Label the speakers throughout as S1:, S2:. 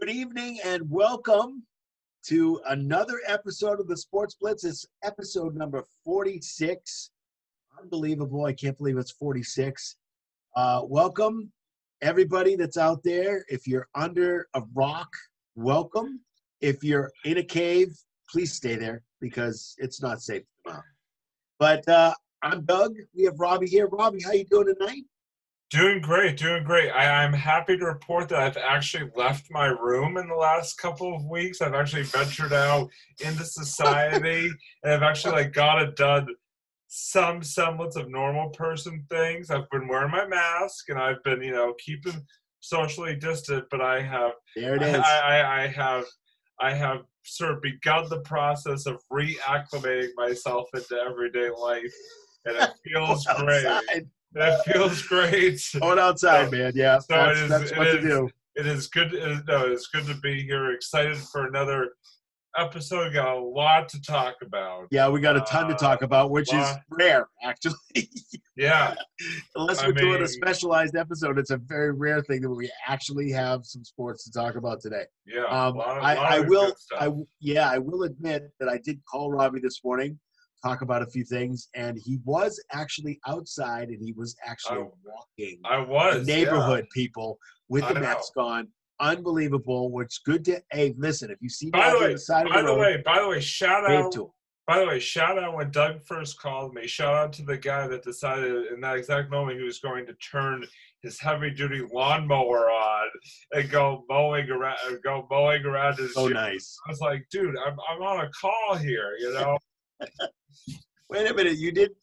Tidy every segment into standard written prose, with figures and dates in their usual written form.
S1: Good evening and welcome to another episode of the Sports Blitz. It's episode number 46. Unbelievable. I can't believe it's 46. Welcome, everybody that's out there. If you're under a rock, welcome. If you're in a cave, please stay there because it's not safe to come out. But I'm Doug. We have Robbie here. Robbie, how you doing tonight?
S2: Doing great. I'm happy to report that I've actually left my room in the last couple of weeks. I've actually ventured out into society, and I've actually done some semblance of normal person things. I've been wearing my mask, and I've been, keeping socially distant. But I have,
S1: there it is.
S2: I have sort of begun the process of reacclimating myself into everyday life, and it feels great. That feels great.
S1: Going outside, man. Yeah,
S2: so
S1: that's what to do.
S2: It is good. It's good to be here. Excited for another episode. Got a lot to talk about.
S1: Yeah, we got a ton to talk about, which is rare, actually.
S2: Yeah.
S1: Unless we're doing a specialized episode, it's a very rare thing that we actually have some sports to talk about today.
S2: Yeah.
S1: I will admit that I did call Robbie this morning, talk about a few things, and he was actually outside and he was actually walking the neighborhood people with the mask on. Unbelievable. Which good to listen, if you see me on the side of the road,
S2: by the way, shout out when Doug first called me. Shout out to the guy that decided in that exact moment he was going to turn his heavy duty lawnmower on and go mowing around his
S1: yard. Nice.
S2: I was like, dude, I'm on a call here,
S1: Wait a minute, he didn't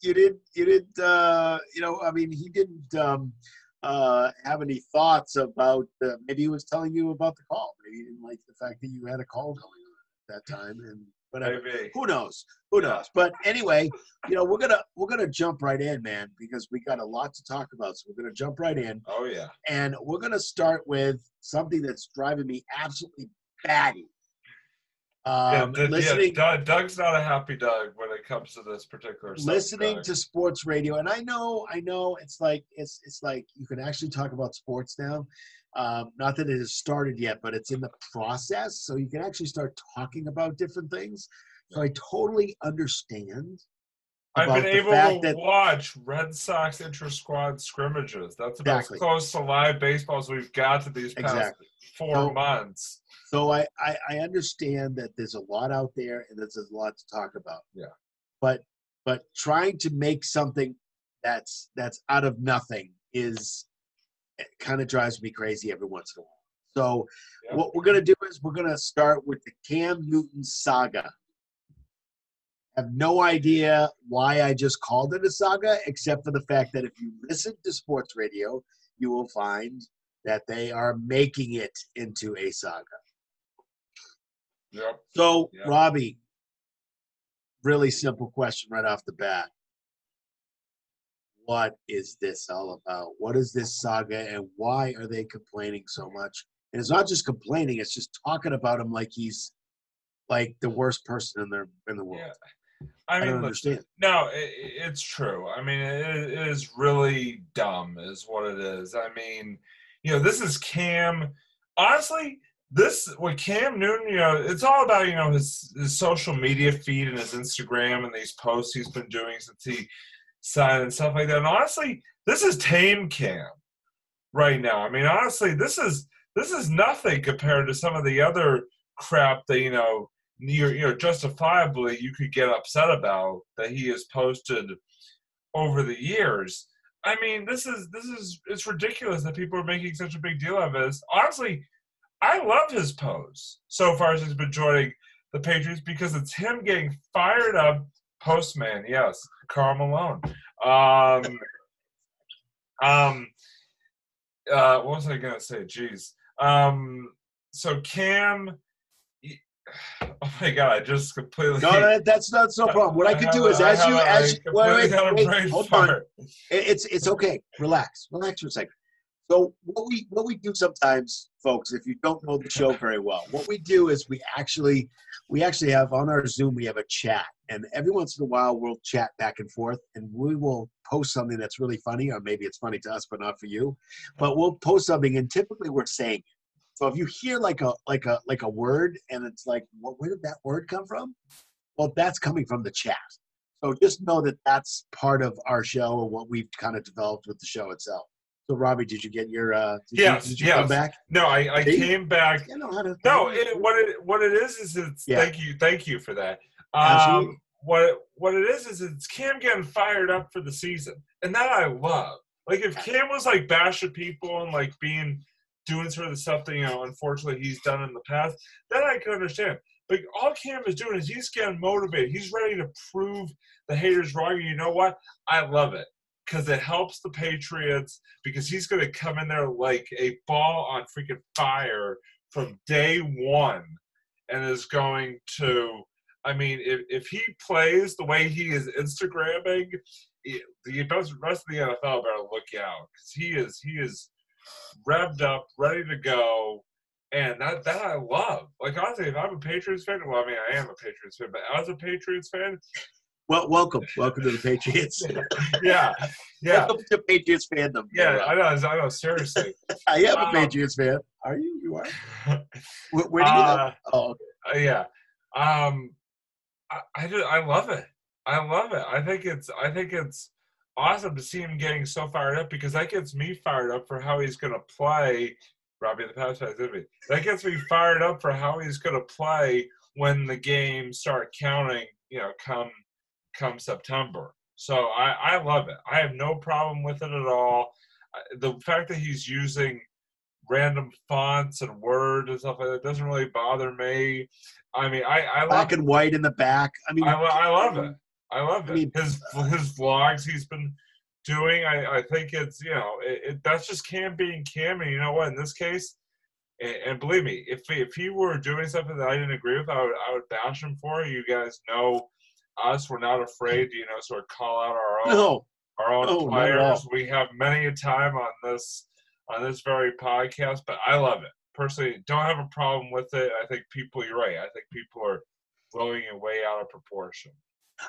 S1: have any thoughts about, maybe he was telling you about the call. Maybe he didn't like the fact that you had a call going on at that time, and whatever.
S2: Maybe.
S1: Who knows? But anyway, we're gonna jump right in, man, because we got a lot to talk about. So we're gonna jump right in.
S2: Oh yeah.
S1: And we're gonna start with something that's driving me absolutely batty.
S2: Doug's not a happy Doug when it comes to this particular subject.
S1: Listening to sports radio, and I know it's like you can actually talk about sports now. Not that it has started yet, but it's in the process, so you can actually start talking about different things. So I totally understand.
S2: I've been able to watch Red Sox intra-squad scrimmages. That's about as close to live baseball as we've got to these past 4 months.
S1: So I understand that there's a lot out there and there's a lot to talk about.
S2: Yeah.
S1: But trying to make something that's out of nothing kind of drives me crazy every once in a while. So what we're gonna do is we're gonna start with the Cam Newton saga. I have no idea why I just called it a saga, except for the fact that if you listen to sports radio, you will find that they are making it into a saga.
S2: Yep.
S1: So, Robbie, really simple question right off the bat. What is this all about? What is this saga, and why are they complaining so much? And it's not just complaining; it's just talking about him like he's like the worst person in the world.
S2: Yeah.
S1: I don't understand.
S2: No, it's true. I mean, it is really dumb, is what it is. I mean, this is Cam. Honestly. With Cam Newton, it's all about, his social media feed and his Instagram and these posts he's been doing since he signed and stuff like that. And honestly, this is tame Cam right now. I mean, honestly, this is nothing compared to some of the other crap that, justifiably you could get upset about that he has posted over the years. I mean, it's ridiculous that people are making such a big deal of it. Honestly, I love his pose so far as he's been joining the Patriots because it's him getting fired up. Postman, yes, Karl Malone. What was I gonna say? Jeez. So Cam. Oh my God! I just completely.
S1: No, that's not no problem. What I could do is wait, hold on. It's okay. Relax for a second. So what we do sometimes, folks, if you don't know the show very well, what we do is we actually have on our Zoom, we have a chat. And every once in a while, we'll chat back and forth, and we will post something that's really funny, or maybe it's funny to us, but not for you. But we'll post something, and typically we're saying it. So if you hear like a word and it's like, well, where did that word come from? Well, that's coming from the chat. So just know that that's part of our show and what we've kind of developed with the show itself. So Robbie, did you get your
S2: Yes,
S1: did you come back?
S2: No, I came back.
S1: You know how to
S2: No, what it is it's thank you for that.
S1: Absolutely.
S2: What it is it's Cam getting fired up for the season, and that I love. Like if Cam was like bashing people and like doing sort of the stuff that unfortunately he's done in the past, then I can understand. But all Cam is doing is he's getting motivated. He's ready to prove the haters wrong. And you know what? I love it because it helps the Patriots because he's going to come in there like a ball on freaking fire from day one and is going to, I mean, if he plays the way he is Instagramming, the rest of the NFL better look out because he is revved up, ready to go. And that I love. Like, honestly, if I'm a Patriots fan, well, I mean, I am a Patriots fan, but as a Patriots fan.
S1: Well, welcome to the Patriots.
S2: Yeah.
S1: Welcome to Patriots fandom.
S2: Yeah, I know, seriously.
S1: I am a Patriots fan. Are you? You are? Where do you live? Oh, okay.
S2: Yeah. I love it. I love it. I think it's awesome to see him getting so fired up because that gets me fired up for how he's going to play. Robbie the past that gets me fired up for how he's going to play when the games start counting. Come September. So I love it. I have no problem with it at all. The fact that he's using random fonts and words and stuff like that doesn't really bother me. I mean, I
S1: black and white in the back. I mean,
S2: I love it. I love it. His vlogs he's been doing. I think it's that's just Cam being Cam, and you know what? In this case, and believe me, if he were doing something that I didn't agree with, I would bash him for it. You guys know us. We're not afraid to sort of call out our own players. We have many a time on this very podcast, but I love it. Personally, don't have a problem with it. I think you're right. I think people are blowing it way out of proportion.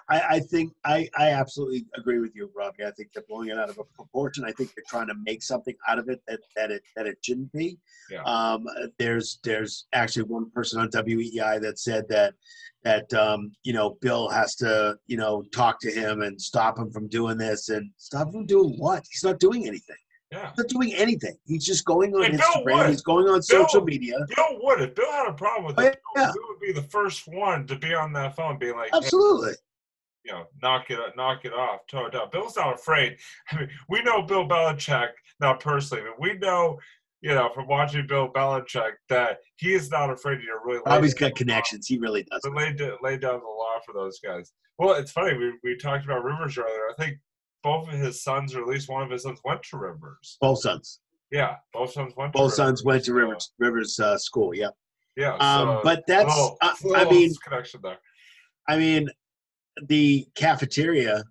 S1: I think I absolutely agree with you, Robbie. I think they're blowing it out of proportion. I think they're trying to make something out of it that it shouldn't be.
S2: Yeah.
S1: There's actually one person on WEI that said that Bill has to talk to him and stop him from doing this and stop him from doing what? He's not doing anything.
S2: Yeah.
S1: He's not doing anything. He's just going on Instagram. He's going on social media.
S2: Bill would. If Bill had a problem with it, Bill would be the first one to be on that phone being like,
S1: absolutely.
S2: Hey, knock it off, toe it down. Bill's not afraid. I mean, we know Bill Belichick, not personally, but we know, from watching Bill Belichick that he is not afraid to really.
S1: Robbie's got connections. He really does.
S2: But lay down the law for those guys. Well, it's funny. We talked about Rivers earlier. I think both of his sons, or at least one of his sons, went to Rivers.
S1: Both sons.
S2: Yeah, both sons went.
S1: Both sons went to Rivers school. Yeah.
S2: Yeah.
S1: But that's
S2: connection there.
S1: I mean, the cafeteria.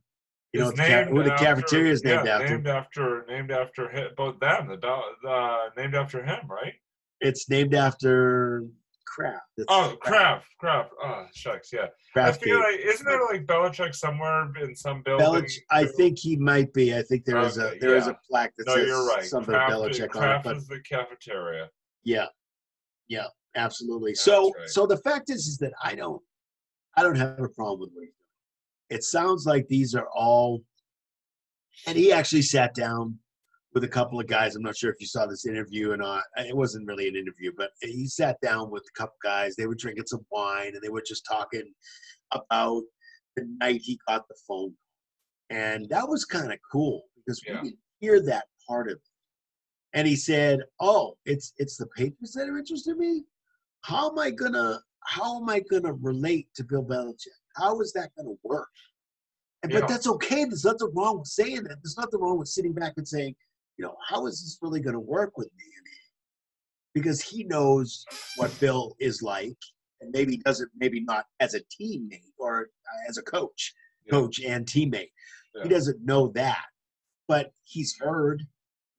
S1: Who the cafeteria is named after?
S2: Named after him, both them. Named after him, right?
S1: It's named after Kraft.
S2: Kraft. Oh, shucks, yeah.
S1: Kraft.
S2: I feel like isn't there like Belichick somewhere in some building?
S1: I think he might be. I think there is a plaque that says
S2: you're right.
S1: something Belichick
S2: Kraft
S1: on it.
S2: Is the cafeteria.
S1: Yeah, absolutely.
S2: Yeah,
S1: so the fact is that I don't have a problem with what he's doing. It sounds like these are all, and he actually sat down with a couple of guys. I'm not sure if you saw this interview or not. It wasn't really an interview, but he sat down with a couple guys. They were drinking some wine, and they were just talking about the night he got the phone call. And that was kind of cool because we could hear that part of it. And he said, "Oh, it's the Patriots that are interested in me. How am I gonna relate to Bill Belichick? How is that gonna work?" But that's okay. There's nothing wrong with saying that. There's nothing wrong with sitting back and saying, how is this really going to work with me? Because he knows what Bill is like, and maybe not as a teammate or as a coach and teammate. Yeah. He doesn't know that, but he's heard,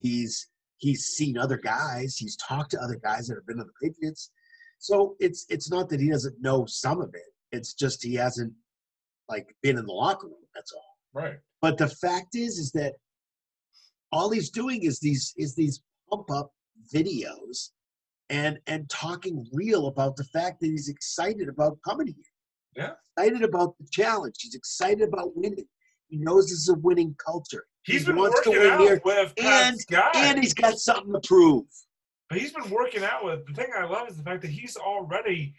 S1: he's seen other guys, he's talked to other guys that have been on the Patriots. So it's not that he doesn't know some of it. It's just he hasn't been in the locker room. That's all.
S2: Right.
S1: But the fact is that all he's doing is these pump up videos and talking real about the fact that he's excited about coming here.
S2: Yeah.
S1: Excited about the challenge. He's excited about winning. He knows this is a winning culture.
S2: He's
S1: he
S2: been
S1: wants to
S2: working
S1: win
S2: out
S1: here,
S2: with
S1: and
S2: Pat's guy.
S1: and he's got something to prove.
S2: But he's been working out with, the thing I love is the fact that he's already,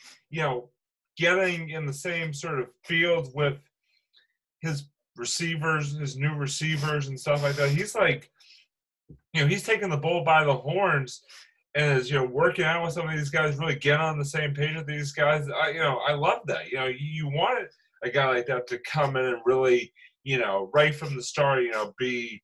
S2: getting in the same sort of field with his receivers, his new receivers and stuff like that. He's like, he's taking the bull by the horns and is, working out with some of these guys, really get on the same page with these guys. I love that. You want a guy like that to come in and really, right from the start, be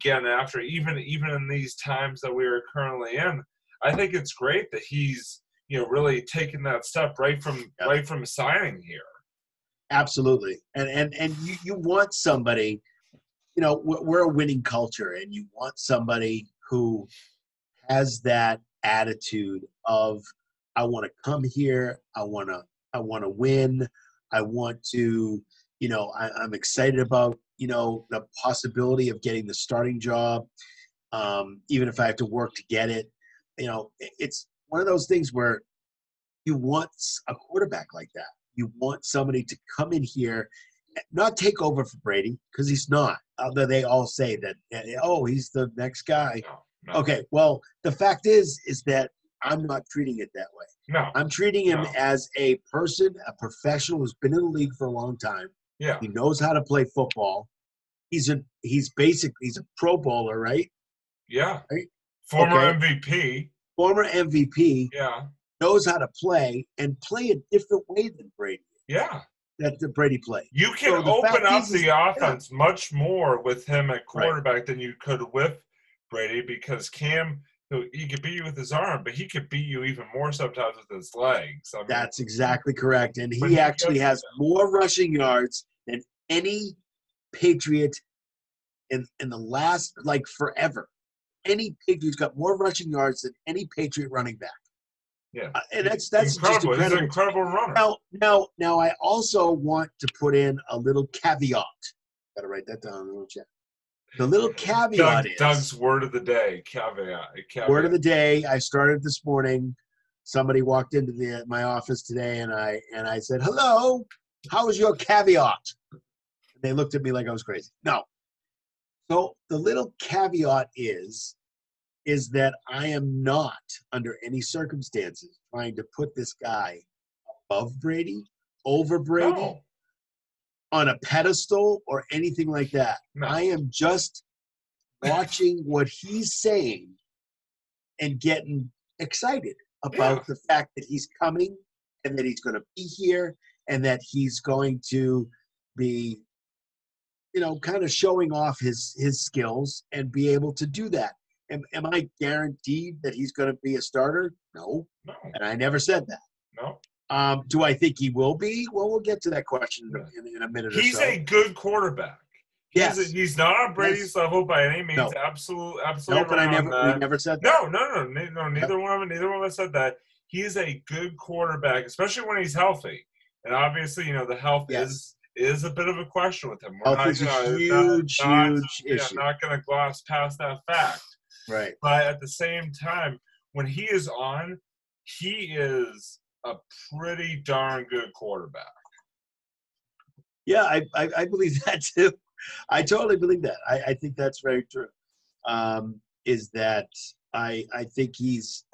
S2: getting after it, even in these times that we are currently in. I think it's great that he's, really taking that step right from signing here.
S1: Absolutely. And you want somebody, we're a winning culture, and you want somebody who has that attitude of, I want to come here, I want to win, I want to, I'm excited about, the possibility of getting the starting job, even if I have to work to get it. It's one of those things where you want a quarterback like that. You want somebody to come in here, not take over for Brady, because he's not. Although they all say that, he's the next guy.
S2: No.
S1: Okay, well, the fact is that I'm not treating it that way.
S2: No.
S1: I'm treating him as a person, a professional who's been in the league for a long time.
S2: Yeah.
S1: He knows how to play football. He's a Pro Bowler, right?
S2: Yeah.
S1: Right?
S2: Former MVP.
S1: Former MVP.
S2: Yeah.
S1: Knows how to play and play a different way than Brady.
S2: Yeah.
S1: That the Brady play.
S2: You can open up the offense much more with him at quarterback than you could with Brady, because Cam, he could beat you with his arm, but he could beat you even more sometimes with his legs.
S1: That's exactly correct. And he actually has more rushing yards than any Patriot in the last, forever. Any Patriot's got more rushing yards than any Patriot running back.
S2: Yeah,
S1: and that's
S2: incredible.
S1: Just incredible.
S2: He's an incredible runner.
S1: Now, I also want to put in a little caveat. Got to write that down in the little chat. The little caveat is
S2: Doug's word of the day. Caveat.
S1: Word of the day. I started this morning. Somebody walked into my office today, and I said, "Hello, how was your caveat?" And they looked at me like I was crazy. No. So the little caveat is that I am not, under any circumstances, trying to put this guy above Brady, over Brady, on a pedestal, or anything like that.
S2: No.
S1: I am just watching what he's saying and getting excited about the fact that he's coming and that he's going to be here and that he's going to be, kind of showing off his skills and be able to do that. Am I guaranteed that he's going to be a starter? No. And I never said that.
S2: No.
S1: Do I think he will be? Well, we'll get to that question in a minute or so.
S2: He's a good quarterback.
S1: Yes.
S2: He's not on Brady's level by any means.
S1: No.
S2: Absolutely.
S1: No, but we never said that.
S2: No. Neither one of us said that. He's a good quarterback, especially when he's healthy. And obviously, the health is a bit of a question with him.
S1: Health is a huge issue.
S2: Not going to gloss past that fact.
S1: Right.
S2: But at the same time, when he is on, he is a pretty darn good quarterback.
S1: Yeah, I believe that too. I totally believe that. I think that's very true. Is that I think he's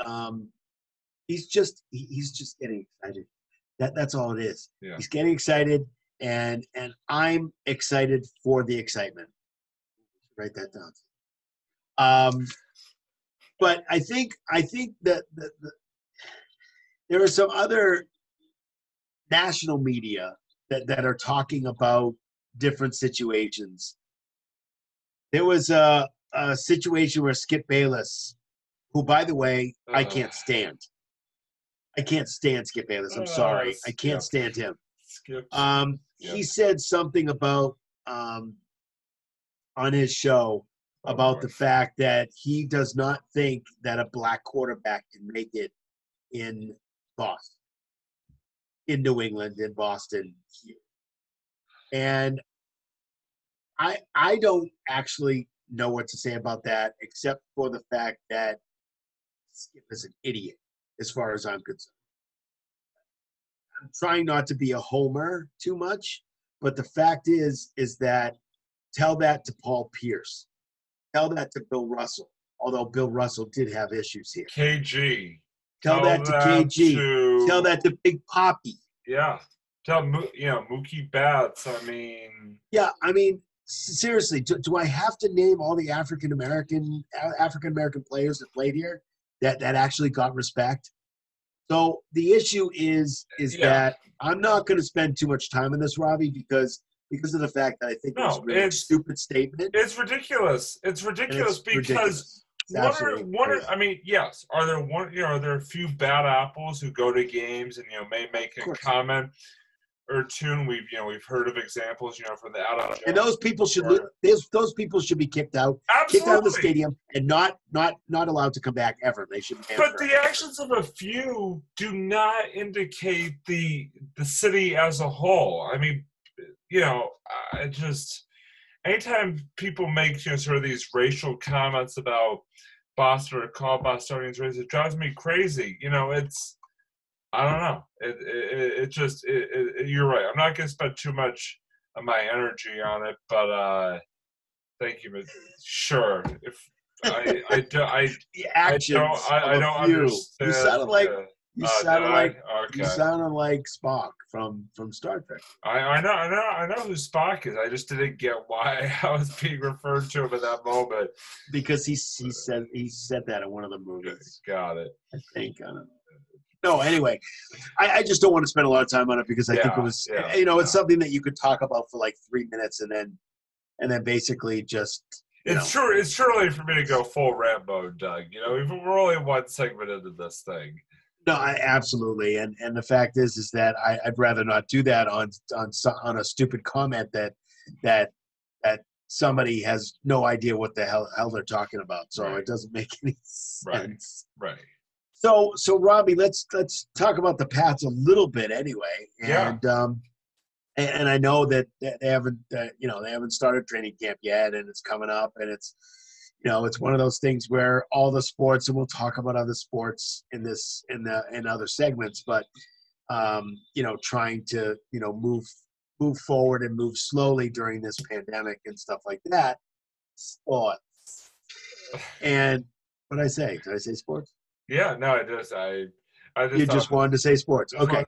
S1: just getting excited. That's all it is.
S2: Yeah.
S1: He's getting excited, and I'm excited for the excitement. Write that down. But I think that there are some other national media that are talking about different situations. There was a situation where Skip Bayless, who, by the way, I can't stand. I can't stand Skip Bayless. I'm sorry. I can't stand him.
S2: Skip.
S1: He said something about on his show about the fact that he does not think that a black quarterback can make it in Boston, in New England, in Boston here. And I don't actually know what to say about that, except for the fact that Skip is an idiot as far as I'm concerned. I'm trying not to be a homer too much, but the fact is that tell that to Paul Pierce. Tell that to Bill Russell, although Bill Russell did have issues here.
S2: KG.
S1: Tell that to KG. Tell that to Big Poppy.
S2: Yeah. Tell, Mookie Betts. I mean.
S1: Yeah, I mean, seriously, do I have to name all the African American players that played here that actually got respect? So the issue is that I'm not going to spend too much time on this, Robbie, because of the fact that I think it's a really stupid statement.
S2: It's ridiculous. It's ridiculous because I mean, yes, are there a few bad apples who go to games and may make a comment or two? And we've heard of examples, from the out.
S1: And those people should be kicked out,
S2: Absolutely.
S1: Kicked out of the stadium, and not allowed to come back ever. They should.
S2: But the actions of a few do not indicate the city as a whole. I mean, I just anytime people make sort of these racial comments about Boston or call Bostonians racist, it drives me crazy. It's. I don't know. It just you're right. I'm not going to spend too much of my energy on it, but thank you. But sure, if I don't understand.
S1: You sounded like Spock from Star Trek.
S2: I know who Spock is. I just didn't get why I was being referred to him at that moment.
S1: Because he said that in one of the movies.
S2: Got it.
S1: I think. I don't know. No, anyway, I just don't want to spend a lot of time on it because I think it was, it's something that you could talk about for like 3 minutes and then basically just.
S2: It's true. It's too early for me to go full Rambo, Doug. We're only one segment into this thing.
S1: No, absolutely, and the fact is that I'd rather not do that on a stupid comment that somebody has no idea what the hell they're talking about. So It doesn't make any sense.
S2: Right.
S1: So Robbie, let's talk about the Pats a little bit anyway. And and I know that they haven't started training camp yet, and it's coming up, and it's one of those things where all the sports, and we'll talk about other sports in other segments, but trying to move forward and move slowly during this pandemic and stuff like that. Sports. And what did I say? Did I say sports?
S2: Yeah, no, I just
S1: you just wanted to say sports. Okay.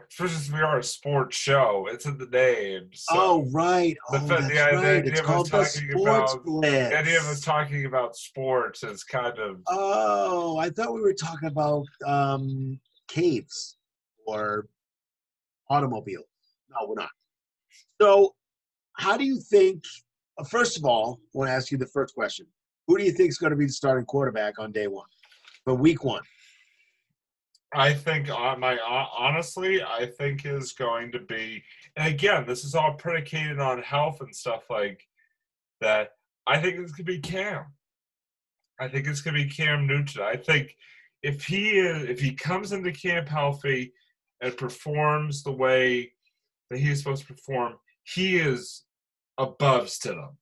S2: Since we are a sports show, it's in the name. So
S1: oh, right. That's right. It's called the Sports Blitz.
S2: The idea of us talking about sports is kind of.
S1: Oh, I thought we were talking about caves or automobiles. No, we're not. So, how do you think? First of all, I want to ask you the first question. Who do you think is going to be the starting quarterback on day one? For week one.
S2: I think honestly, I think is going to be, and again, this is all predicated on health and stuff like that. I think it's going to be Cam. I think it's going to be Cam Newton. I think if he comes into camp healthy and performs the way that he's supposed to perform, he is above Stidham,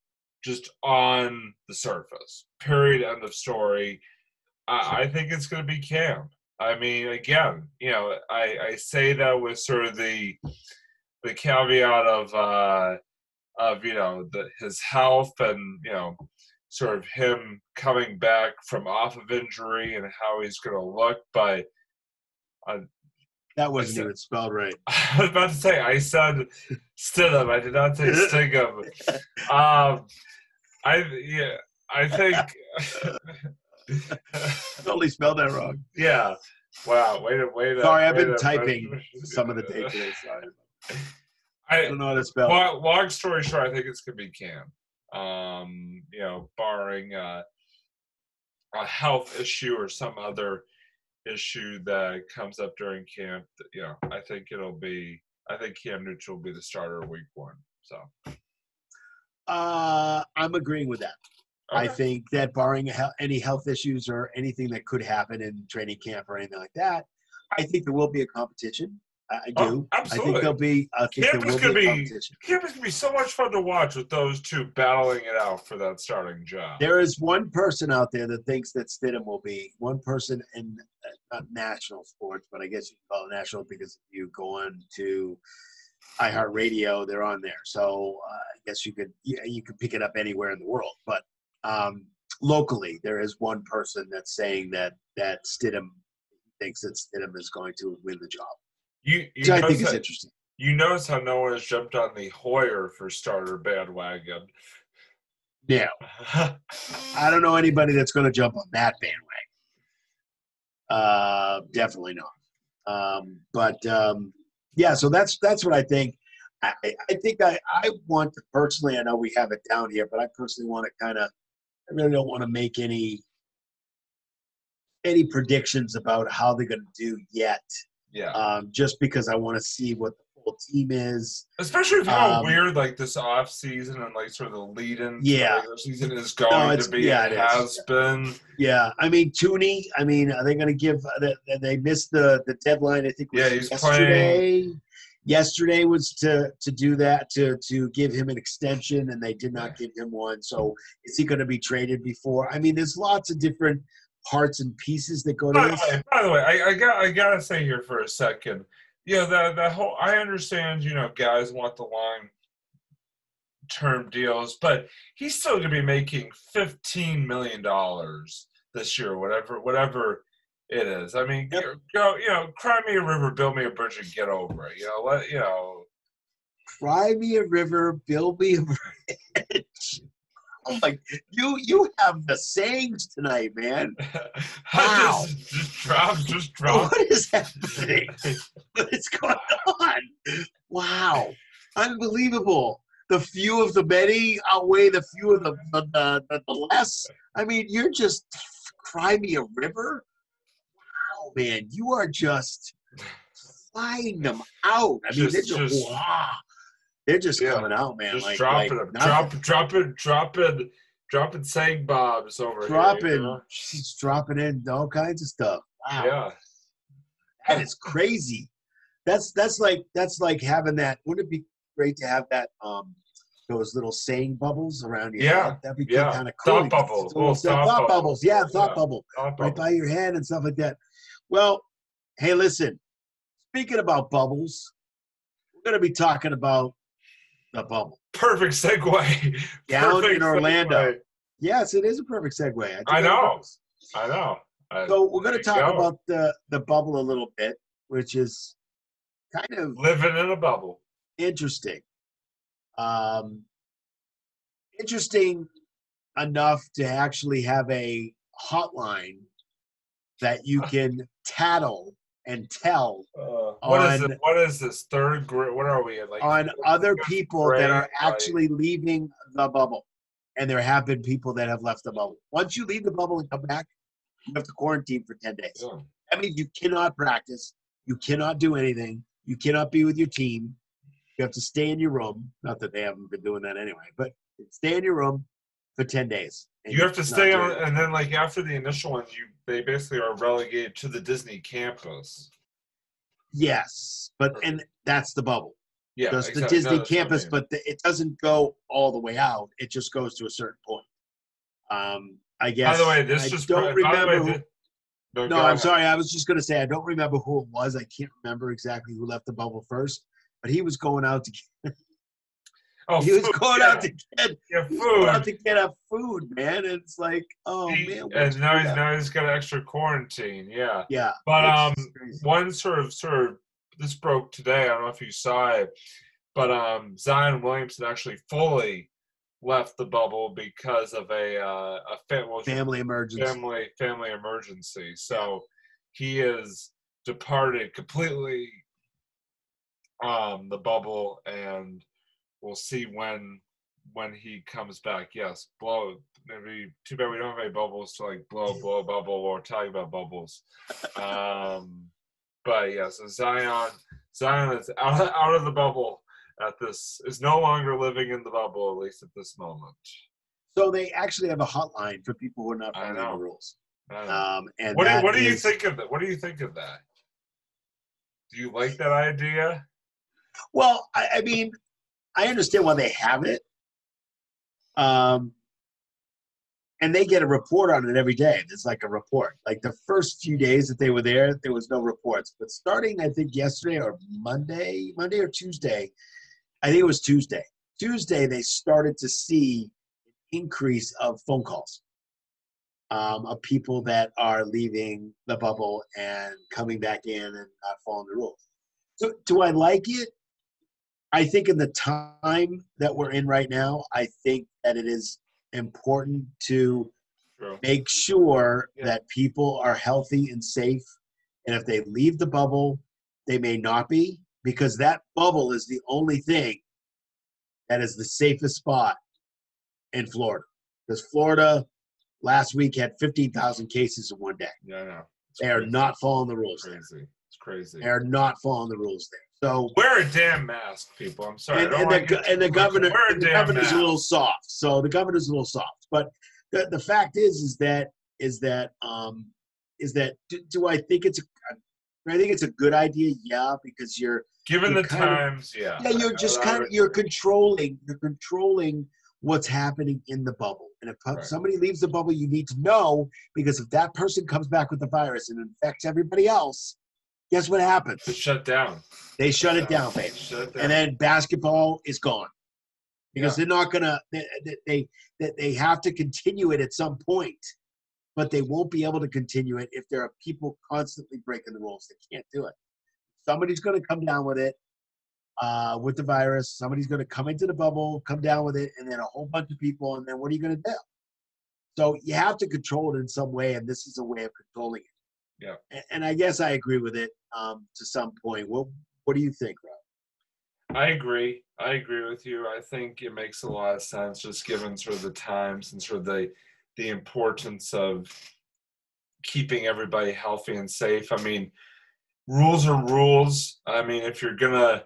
S2: just on the surface. Period. End of story. I think it's going to be Cam. I mean, again, I say that with sort of the caveat of his health and sort of him coming back from off of injury and how he's going to look, but
S1: that wasn't even spelled right.
S2: I was about to say I said Stidham. I did not say Stingham. I think.
S1: Totally spelled that wrong.
S2: Yeah. Wow. Wait a.
S1: Sorry, I've been typing some of the tape today. Sorry. I don't know how to spell.
S2: Long story short, I think it's gonna be Cam. Barring a health issue or some other issue that comes up during camp. I think Cam Newton will be the starter week one. So.
S1: I'm agreeing with that.
S2: Okay.
S1: I think that barring any health issues or anything that could happen in training camp or anything like that, I think there will be a competition. I do.
S2: Absolutely.
S1: I think there'll be. I think there will be a competition.
S2: Campus can be so much fun to watch with those two battling it out for that starting job.
S1: There is one person out there that thinks that Stidham will be one person in not national sports, but I guess you can call it national because if you go on to iHeartRadio, they're on there. So I guess you could pick it up anywhere in the world. But locally, there is one person that's saying that Stidham thinks that Stidham is going to win the job. Which I think is interesting.
S2: You notice how no one has jumped on the Hoyer for starter bandwagon.
S1: Yeah. I don't know anybody that's going to jump on that bandwagon. Definitely not. Yeah, so that's what I think. I think I want to personally, I know we have it down here, but I personally want to I really don't want to make any predictions about how they're going to do yet.
S2: Yeah.
S1: Just because I want to see what the full team is.
S2: Especially with how weird like this off season and like sort of the lead in to the regular season is going to be. Yeah, it has been.
S1: Yeah, I mean Tooney. I mean, are they going to give? They missed the deadline. I think.
S2: He's
S1: yesterday.
S2: Playing.
S1: Yesterday was to do that to give him an extension, and they did not give him one. So is he going to be traded before? I mean, there's lots of different parts and pieces that go to this.
S2: By the way, I gotta say here for a second, that whole, I understand, guys want the long-term deals, but he's still gonna be making $15 million this year, whatever it is. I mean, cry me a river, build me a bridge, and get over it.
S1: Cry me a river, build me a bridge. Oh my! You have the sayings tonight, man. Wow!
S2: Just drop.
S1: What is happening? What is going on? Wow! Unbelievable. The few of the many outweigh the few of the less. I mean, you're just cry me a river. Wow, man! You are just flying them out. I mean, they're just coming out, man.
S2: Just dropping saying bobs over here.
S1: She's dropping in all kinds of stuff. Wow.
S2: Yeah.
S1: That is crazy. That's like having that. Wouldn't it be great to have that those little saying bubbles around your head? That'd be kind of cool.
S2: Thought bubbles.
S1: Thought bubbles. Yeah, thought bubble. Right by your head and stuff like that. Well, hey, listen. Speaking about bubbles, we're going to be talking about the bubble.
S2: Perfect segue.
S1: Down in Orlando. Yes, it is a perfect segue.
S2: I know.
S1: So we're going to talk about the bubble a little bit, which is kind of
S2: living in a bubble.
S1: Interesting. Interesting enough to actually have a hotline that you can tattle and tell
S2: what is this third grade? What are we at? Like
S1: on other people that are actually leaving the bubble, and there have been people that have left the bubble. Once you leave the bubble and come back, you have to quarantine for 10 days.
S2: Yeah.
S1: That means you cannot practice, you cannot do anything, you cannot be with your team. You have to stay in your room. Not that they haven't been doing that anyway, but stay in your room for 10 days.
S2: You have to stay on, and then like after the initial one, they basically are relegated to the Disney campus.
S1: Yes, and that's the bubble.
S2: Yeah,
S1: there's the Disney campus, but it doesn't go all the way out. It just goes to a certain point. I guess.
S2: By the way, this just
S1: don't remember. No, I'm sorry. I was just going to say I don't remember who it was. I can't remember exactly who left the bubble first, but he was going out to get. He was going out to get a food, man. And it's like, man.
S2: And now he's got an extra quarantine. Yeah.
S1: Yeah.
S2: But one sort of this broke today. I don't know if you saw it, but Zion Williamson actually fully left the bubble because of a
S1: family emergency.
S2: Family emergency. So he is departed completely the bubble, and we'll see when he comes back. Yes, maybe too bad we don't have any bubbles to like blow a bubble or talk about bubbles. But yeah, so Zion is out of the bubble is no longer living in the bubble, at least at this moment.
S1: So they actually have a hotline for people who are not following the rules.
S2: And what do you think of that? What do you think of that? Do you like that idea?
S1: Well, I mean, I understand why they have it. And they get a report on it every day. There's like a report. Like the first few days that they were there was no reports. But starting, I think, yesterday or Monday or Tuesday, I think it was Tuesday. Tuesday, they started to see an increase of phone calls of people that are leaving the bubble and coming back in and not following the rules. So do I like it? I think in the time that we're in right now, I think that it is important to make sure that people are healthy and safe. And if they leave the bubble, they may not be, because that bubble is the only thing that is the safest spot in Florida. Because Florida last week had 15,000 cases in one day.
S2: Yeah, I know.
S1: They are not following the rules.
S2: It's crazy.
S1: They are not following the rules there. So
S2: wear a damn mask, people. I'm sorry.
S1: The governor's a little soft. So the governor's a little soft. But the fact is that do I think it's a good idea? Yeah, because you're
S2: given the times. Yeah,
S1: you're just you're controlling what's happening in the bubble. And if somebody leaves the bubble, you need to know, because if that person comes back with the virus and infects everybody else, guess what happens?
S2: It's shut down.
S1: They shut it down, baby. And then basketball is gone. Because they're not going to – they have to continue it at some point, but they won't be able to continue it if there are people constantly breaking the rules. They can't do it. Somebody's going to come down with it, with the virus. Somebody's going to come into the bubble, come down with it, and then a whole bunch of people, and then what are you going to do? So you have to control it in some way, and this is a way of controlling it.
S2: Yeah.
S1: And I guess I agree with it to some point. What do you think, Rob?
S2: I agree with you. I think it makes a lot of sense, just given sort of the times and sort of the importance of keeping everybody healthy and safe. I mean, rules are rules. I mean, if you're gonna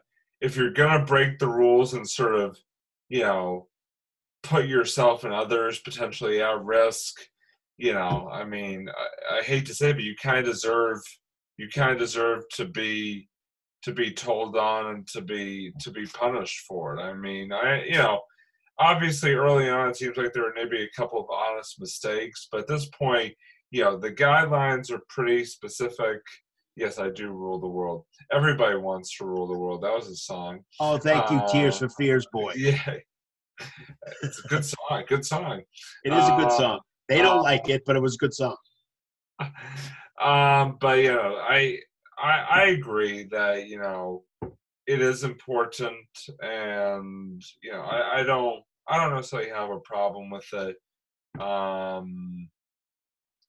S2: break the rules and sort of, put yourself and others potentially at risk, I mean, I hate to say it, but you kind of deserve to be told on and to be punished for it. I mean, obviously early on it seems like there were maybe a couple of honest mistakes, but at this point, the guidelines are pretty specific. Yes, I do rule the world. Everybody wants to rule the world. That was a song.
S1: Oh, thank you, Tears for Fears, boy.
S2: Yeah, it's a good song. Good song.
S1: It is a good song. They don't like it, but it was a good song.
S2: But I agree that it is important, and I don't necessarily have a problem with it. And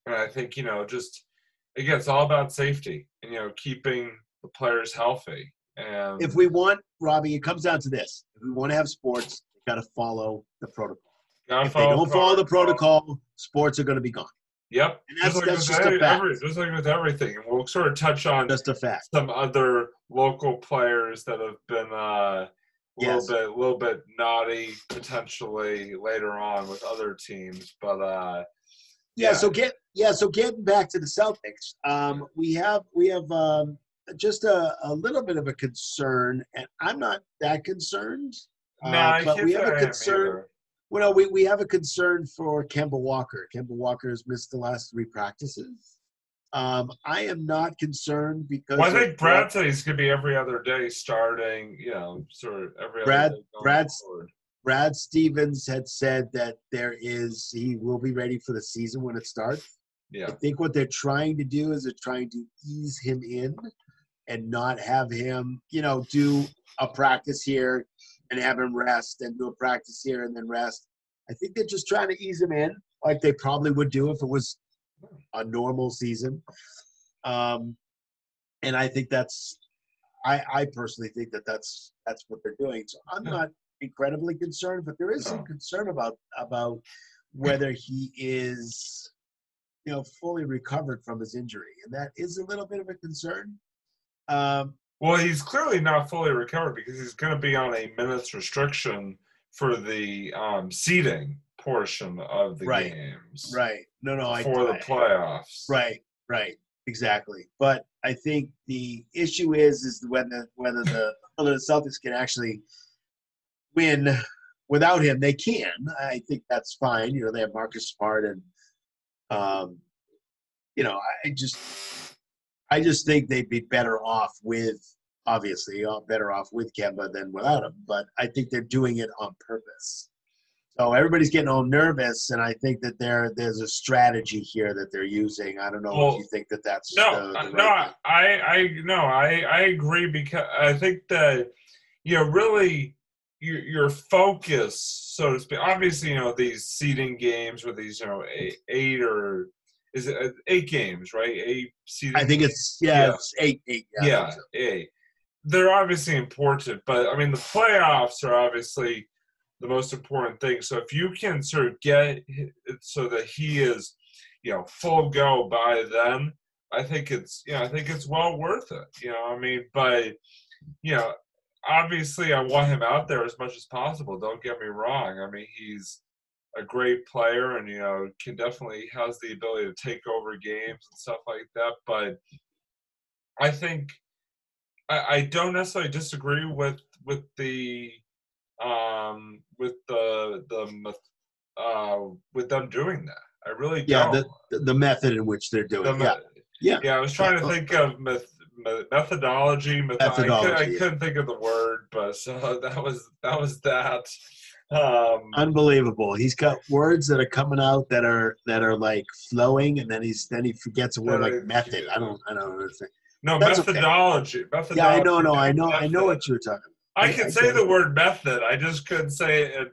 S2: I think just again, it's all about safety and keeping the players healthy. And
S1: if we want, Robbie, it comes down to this: if we want to have sports, we got to follow the protocol. If they don't follow the protocol, sports are going to be gone.
S2: Yep.
S1: And that's just a fact.
S2: Just like with everything. And we'll sort of touch on
S1: just a fact.
S2: Some other local players that have been a little bit naughty potentially later on with other teams. But
S1: so getting back to the Celtics, we have just a little bit of a concern, and I'm not that concerned. But we have a concern. Well, we have a concern for Kemba Walker. Kemba Walker has missed the last 3 practices. I am not concerned because
S2: I think Brad said he's going to be every other day starting, sort of every other day.
S1: Brad Stevens had said that he will be ready for the season when it starts.
S2: Yeah.
S1: I think what they're trying to do is they're trying to ease him in and not have him, do a practice here and have him rest and do a practice here and then rest. I think they're just trying to ease him in like they probably would do if it was a normal season. And I think I personally think that's what they're doing. So I'm not incredibly concerned, but there is some concern about whether he is, fully recovered from his injury. And that is a little bit of a concern.
S2: Well, he's clearly not fully recovered because he's going to be on a minutes restriction for the seeding portion of the games.
S1: Right. No,
S2: for the playoffs.
S1: Right. exactly. But I think the issue is whether the Celtics can actually win without him. They can. I think that's fine. They have Marcus Smart and I just think they'd be better off with, obviously, better off with Kemba than without him. But I think they're doing it on purpose. So everybody's getting all nervous, and I think that there's a strategy here that they're using. I don't know if you think that's the right thing.
S2: I agree, because I think that really your focus, so to speak. Obviously, these seeding games or these eight or. Is it 8 games, right? 8 seeding.
S1: I think it's it's 8.
S2: Yeah, 8. They're obviously important, but I mean the playoffs are obviously the most important thing. So if you can sort of get it so that he is, full go by then, I think it's well worth it. But obviously I want him out there as much as possible. Don't get me wrong. I mean, he's a great player and can definitely has the ability to take over games and stuff like that, but I think I don't necessarily disagree with them doing that. I really don't.
S1: The method in which they're doing it.
S2: Yeah, I was trying to think of methodology. I couldn't think of the word, but so that was that.
S1: Unbelievable. He's got words that are coming out that are like flowing, and then he forgets a word like method. I don't understand.
S2: No, methodology.
S1: Okay. Methodology. Yeah, I know what you're talking about.
S2: I can say the word method. I just couldn't say it in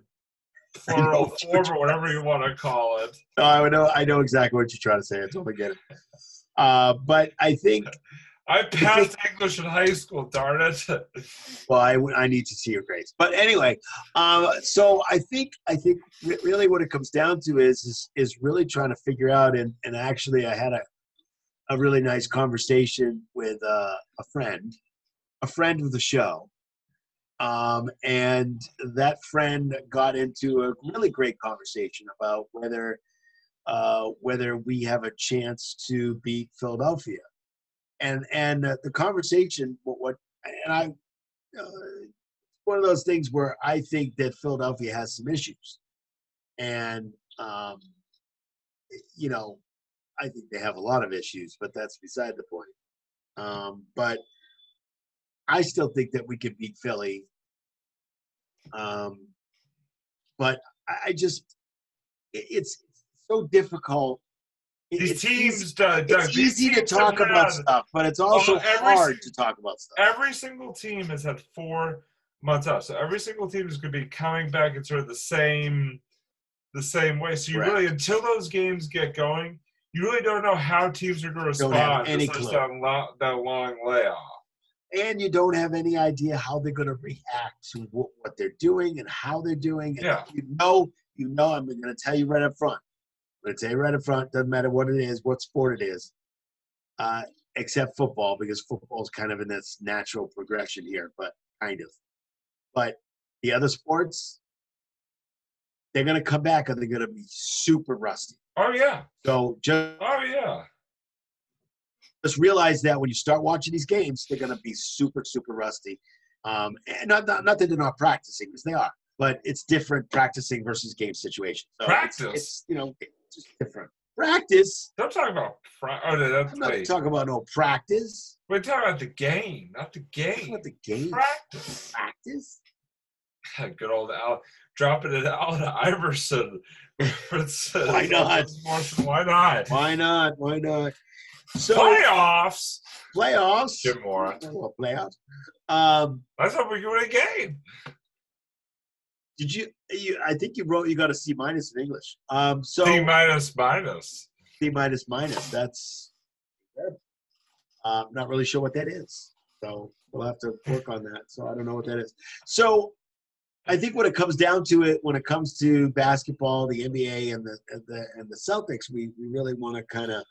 S2: plural form or whatever you want to call it.
S1: No, I know exactly what you're trying to say. I totally get it. But I think
S2: I passed English in high school, darn it.
S1: Well, I need to see your grades. But anyway, so I think really what it comes down to is really trying to figure out, and actually I had a really nice conversation with a friend of the show. And that friend got into a really great conversation about whether we have a chance to beat Philadelphia. And the conversation, one of those things where I think that Philadelphia has some issues, and I think they have a lot of issues, but that's beside the point. But I still think that we could beat Philly. But it's so difficult.
S2: These teams,
S1: it's easy to talk about stuff, but it's also hard to talk about stuff.
S2: Every single team has had 4 months off, so every single team is going to be coming back in sort of the same way. So you really, until those games get going, you really don't know how teams are going to respond to such that long layoff.
S1: And you don't have any idea how they're going to react to what they're doing and how they're doing. And I'm going to tell you right up front. Doesn't matter what it is, what sport it is, except football, because football is kind of in this natural progression here, but kind of. But the other sports, they're going to come back and they're going to be super rusty.
S2: Oh, yeah.
S1: So just realize that when you start watching these games, they're going to be super, super rusty. And not that they're not practicing, because they are. But it's different practicing versus game situation. So
S2: practice?
S1: It's just different. Practice?
S2: Don't talk about
S1: I'm not talking about no practice.
S2: We're talking about the game, not the game.
S1: Not the game.
S2: Practice.
S1: Practice?
S2: Good old Al. Dropping it out to Iverson.
S1: Why not?
S2: Why not?
S1: Why not? So, playoffs.
S2: Jim Mora.
S1: Playoffs.
S2: I thought we were in a game.
S1: Did you? I think you got a C- in English. So
S2: C minus.
S1: C minus. That's good. Not really sure what that is. So we'll have to work on that. So I don't know what that is. So I think when it comes down to it, when it comes to basketball, the NBA and the Celtics, we really want to kind of.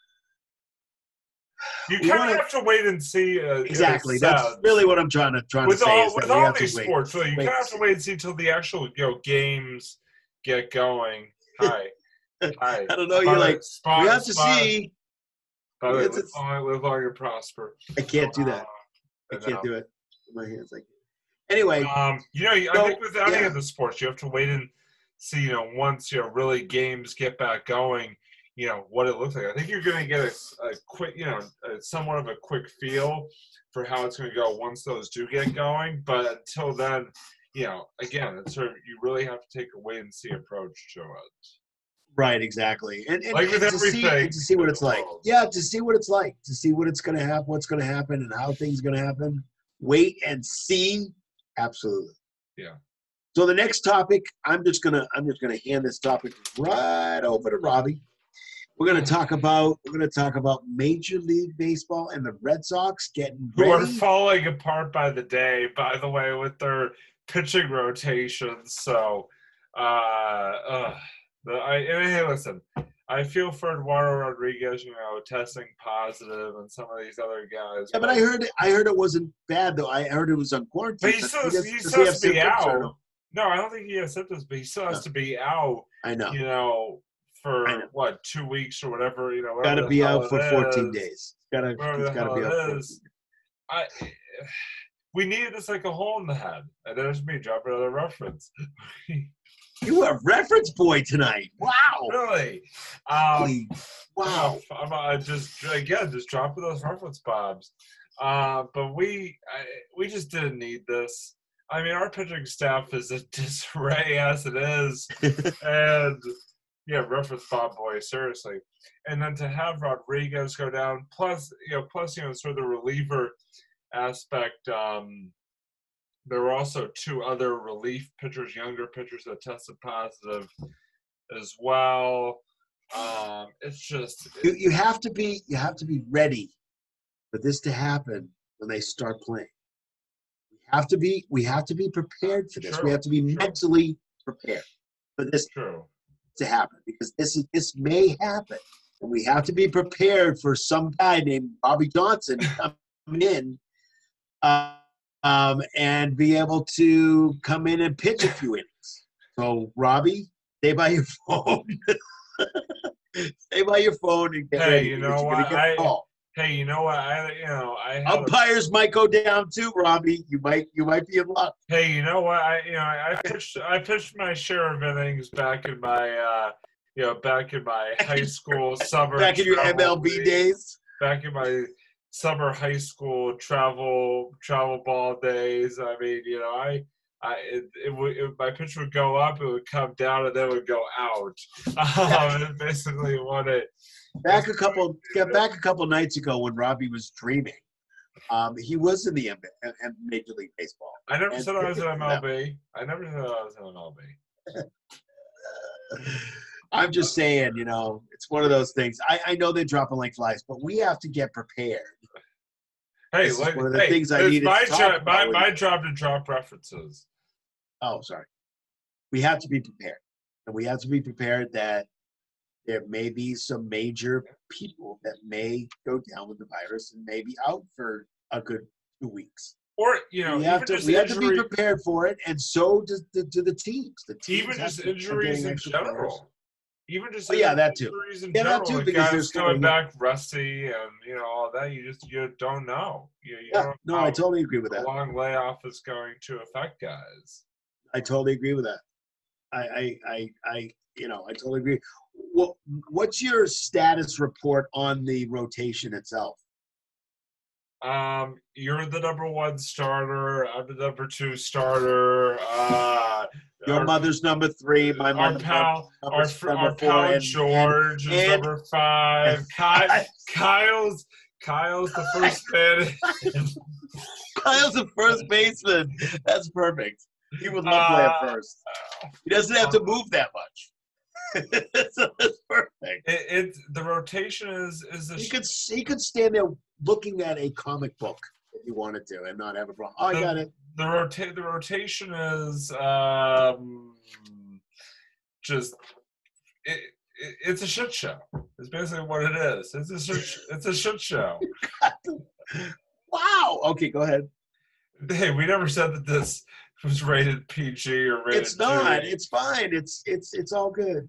S2: You kind of have to wait and see.
S1: Exactly. That's really what I'm trying to say.
S2: With all these sports, so you kind of have to wait and see until the actual games get going. Hi.
S1: I don't know. You're like, we have to see.
S2: By the way, live long and prosper.
S1: I can't do that. I can't do it. My hands like. Anyway,
S2: I think with any of the sports, you have to wait and see. Once really games get back going, what it looks like. I think you're going to get a quick, somewhat of a quick feel for how it's going to go once those do get going. But until then, again, it's you really have to take a wait and see approach to it.
S1: Right, exactly, and
S2: like with everything,
S1: to see what it's like. Yeah, to see what it's like, to see what it's going to happen, what's going to happen, and how things are going to happen. Wait and see. Absolutely.
S2: Yeah.
S1: So the next topic, I'm just gonna hand this topic right over to Robbie. We're gonna talk about Major League Baseball and the Red Sox getting ready.
S2: Who are falling apart by the day, by the way, with their pitching rotations. So, hey, listen, I feel for Eduardo Rodriguez, testing positive, and some of these other guys.
S1: Yeah, but I heard it wasn't bad though. I heard it was on quarantine.
S2: But he still has to be out. No, I don't think he has symptoms, but he still has to be out.
S1: I know.
S2: For what, 2 weeks or whatever.
S1: Got to be out for 14 days. He's got to be out.
S2: We needed this like a hole in the head, and there's me dropping another reference.
S1: You are a reference boy tonight. Wow.
S2: Really?
S1: Wow.
S2: I'm just dropping those reference bombs. But we just didn't need this. I mean, our pitching staff is a disarray as it is. And, reference bomb boy, seriously. And then to have Rodriguez go down, plus sort of the reliever aspect, there were also two other relief pitchers, younger pitchers that tested positive as well. It's just
S1: you have to be ready for this to happen when they start playing. We have to be prepared for this. We have to be mentally prepared for this to happen, because this may happen, and we have to be prepared for some guy named Bobby Johnson coming in. And be able to come in and pitch a few innings. So, Robbie, stay by your phone. Stay by your phone and get ready.
S2: You know what?
S1: Umpires might go down too, Robbie. You might be in luck.
S2: Hey, you know what? I pitched my share of innings back in my high school summer.
S1: Back in your MLB days.
S2: Back in my summer high school travel ball days. I mean, my pitch would go up, it would come down, and then it would go out. And basically, what it
S1: back a couple nights ago when Robbie was dreaming. He was in the Major League Baseball.
S2: I never said I was in MLB.
S1: I'm just saying, it's one of those things. I know they're dropping like flies, but we have to get prepared.
S2: Hey,
S1: one of the things I needed.
S2: My job to drop references.
S1: Oh, sorry. We have to be prepared, and we have to be prepared that there may be some major people that may go down with the virus and may be out for a good 2 weeks.
S2: Or we have to be
S1: prepared for it, and so do the teams. The teams
S2: even just injuries in general.
S1: Players.
S2: Even just
S1: that too.
S2: Injuries in general, that too, because guys coming back rusty and all that. You don't know. You don't know
S1: I totally agree with that.
S2: A long layoff is going to affect guys.
S1: I totally agree with that. I totally agree. What's your status report on the rotation itself?
S2: You're the number one starter. I'm the number two starter.
S1: Your mother's number 3. My mother's
S2: number 4. George is number 5. Kyle's the first man.
S1: Kyle's the first baseman. That's perfect. He would love playing first. He doesn't have to move that much. So that's perfect.
S2: The rotation is
S1: he could stand there looking at a comic book if he wanted to and not have a problem. I got it.
S2: The rotation is it's a shit show. It's basically what it is. It's a shit show.
S1: Wow. Okay, go ahead.
S2: Hey, we never said that this was rated PG or rated
S1: It's not.
S2: G.
S1: It's fine. It's all good.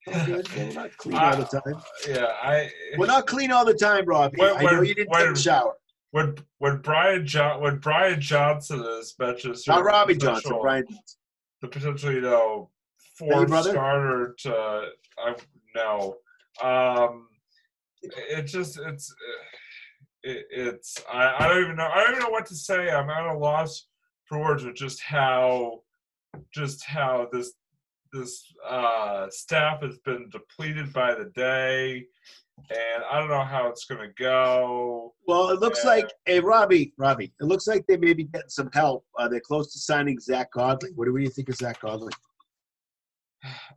S1: All good. We're not clean all the time.
S2: Yeah,
S1: We're not clean all the time, Robbie. I know you didn't take a shower.
S2: When Brian Johnson is mentioned,
S1: Not Robbie Johnson, Brian Johnson.
S2: The potential, fourth starter to no. I don't even know. I don't even know what to say. I'm at a loss for words with just how this staff has been depleted by the day, and I don't know how it's going to go.
S1: Well, it looks like, hey, Robbie, it looks like they may be getting some help. They're close to signing Zach Godley. What do you think of Zach Godley?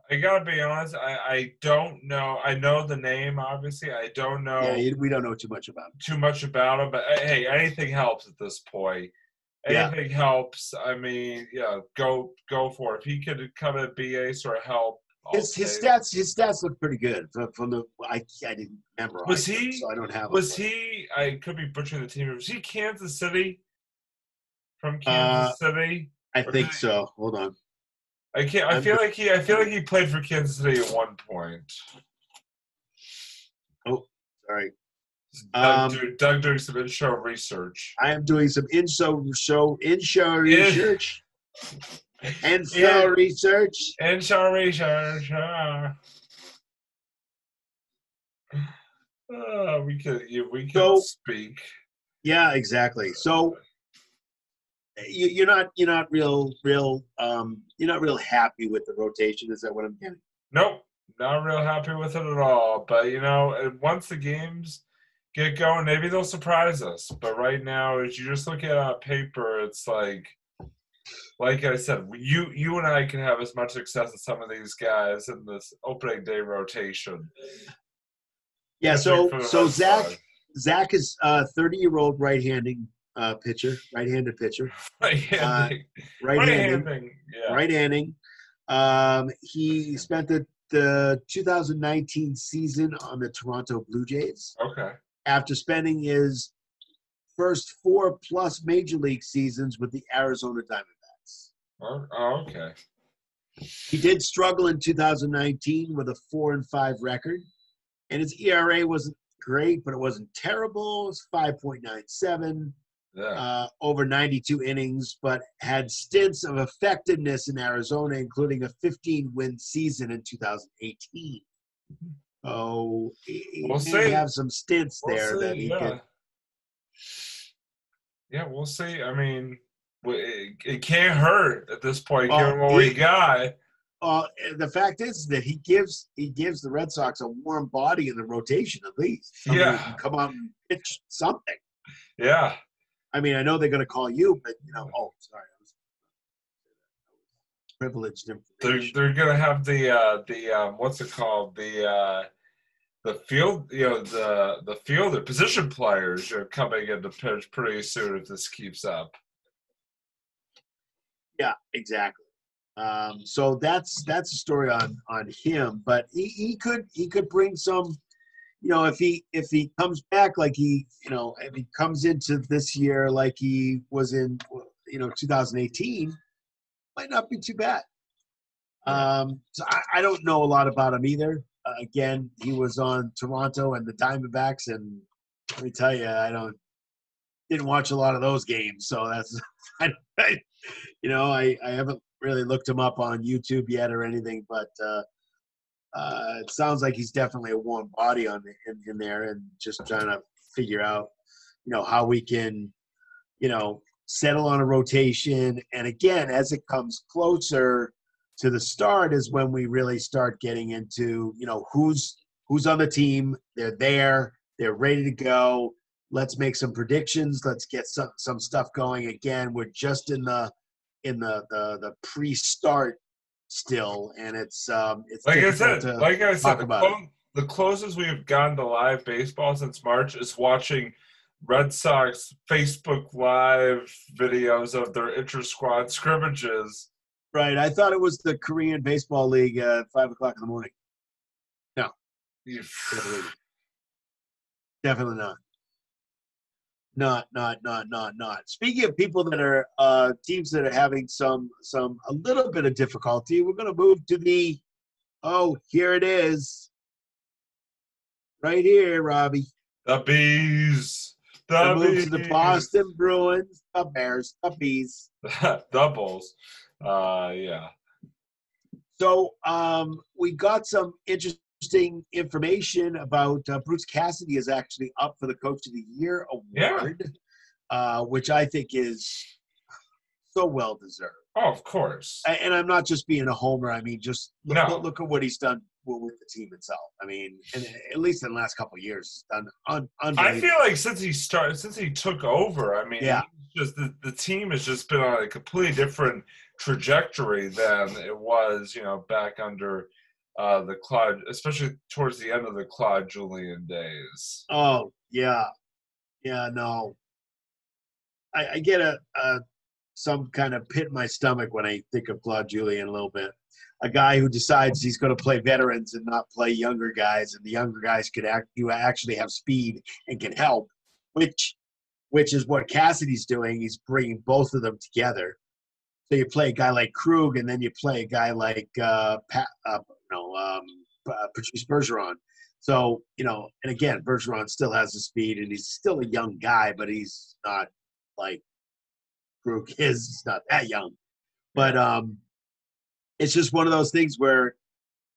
S2: I gotta be honest. I don't know. I know the name, obviously. I don't know.
S1: Yeah, we don't know too much about him.
S2: But hey, anything helps at this point. Anything helps. I mean, go for it. If he could come at BA sort of help.
S1: His stats look pretty good. From the I didn't memorize. So I don't have.
S2: He? I could be butchering the team. Was he Kansas City? From Kansas City?
S1: I think so. Hold on.
S2: I feel like he played for Kansas City at one point.
S1: Oh, sorry.
S2: Doug doing some in-show research.
S1: I am doing some in-show research. In-show research.
S2: In-show research. We could speak.
S1: Yeah, exactly. So you're not real happy with the rotation. Is that what I'm getting?
S2: Nope, not real happy with it at all. But once the games get going, maybe they'll surprise us. But right now, as you just look at paper, it's like I said, you and I can have as much success as some of these guys in this opening day rotation.
S1: Yeah. So Zach is 30-year-old right-handed pitcher. Right-handing. He spent the 2019 season on the Toronto Blue Jays.
S2: Okay.
S1: After spending his first 4+ major league seasons with the Arizona Diamondbacks.
S2: Oh, okay.
S1: He did struggle in 2019 with a 4-5 record, and his ERA wasn't great, but it wasn't terrible. It's 5.97.
S2: Yeah.
S1: Over 92 innings, but had stints of effectiveness in Arizona, including a 15-win season in 2018. Oh, he may have some stints that he could.
S2: Yeah, we'll see. I mean, it can't hurt at this point, given what we got.
S1: The fact is that he gives the Red Sox a warm body in the rotation at least. Somebody who can come out and pitch something.
S2: Yeah.
S1: I mean, I know they're going to call you, but sorry, I was privileged information.
S2: They're going to have the what's it called, the field, the fielder position players are coming into pitch pretty soon if this keeps up.
S1: Yeah, exactly. So that's a story on him, but he could bring some. If he comes back like if he comes into this year like he was in 2018, might not be too bad. So I don't know a lot about him either. Again, he was on Toronto and the Diamondbacks, and let me tell you, I didn't watch a lot of those games. So that's I haven't really looked him up on YouTube yet or anything, but. It sounds like he's definitely a warm body in there, and just trying to figure out, how we can, settle on a rotation. And again, as it comes closer to the start, is when we really start getting into, who's on the team. They're there. They're ready to go. Let's make some predictions. Let's get some stuff going. Again, we're just in the pre-start still, and it's
S2: like I said,
S1: about
S2: the closest we have gotten to live baseball since March is watching Red Sox Facebook Live videos of their inter-squad scrimmages.
S1: Right. I thought it was the Korean Baseball League at 5 o'clock in the morning. No. Definitely not. Not. Speaking of people that are teams that are having a little bit of difficulty, we're going to move to the Oh, here it is. Right here, Robbie.
S2: The bees.
S1: The
S2: The
S1: moves of the
S2: bees.
S1: Boston Bruins, the Bears, the Bees.
S2: The Bulls. Yeah.
S1: So we got some interesting information about Bruce Cassidy is actually up for the Coach of the Year
S2: Yeah.
S1: award, which I think is so well deserved.
S2: Oh, of course.
S1: And I'm not just being a homer. I mean, just look at what he's done with the team itself. I mean, and at least in the last couple of years, he's done unbelievable.
S2: I feel like since he took over, I mean,
S1: yeah,
S2: just the team has just been on a completely different trajectory than it was, back under the Claude, especially towards the end of the Claude Julien days.
S1: Oh yeah, no. I get some kind of pit in my stomach when I think of Claude Julien a little bit. A guy who decides he's going to play veterans and not play younger guys, and the younger guys actually have speed and can help, which is what Cassidy's doing. He's bringing both of them together. So you play a guy like Krug, and then you play a guy like Patrice Bergeron. So, and again, Bergeron still has the speed, and he's still a young guy, but he's not like Krug is. He's not that young. But it's just one of those things where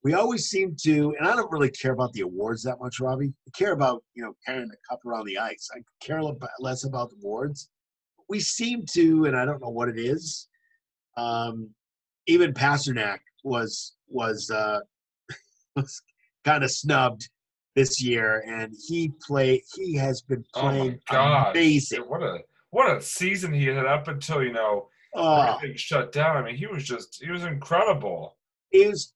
S1: we always seem to, and I don't really care about the awards that much, Robbie. I care about, carrying the cup around the ice. I care less about the awards. We seem to, and I don't know what it is. Even Pasternak was kind of snubbed this year, and he has been playing amazing.
S2: What a season he had up until everything shut down. I mean, he was incredible.
S1: There's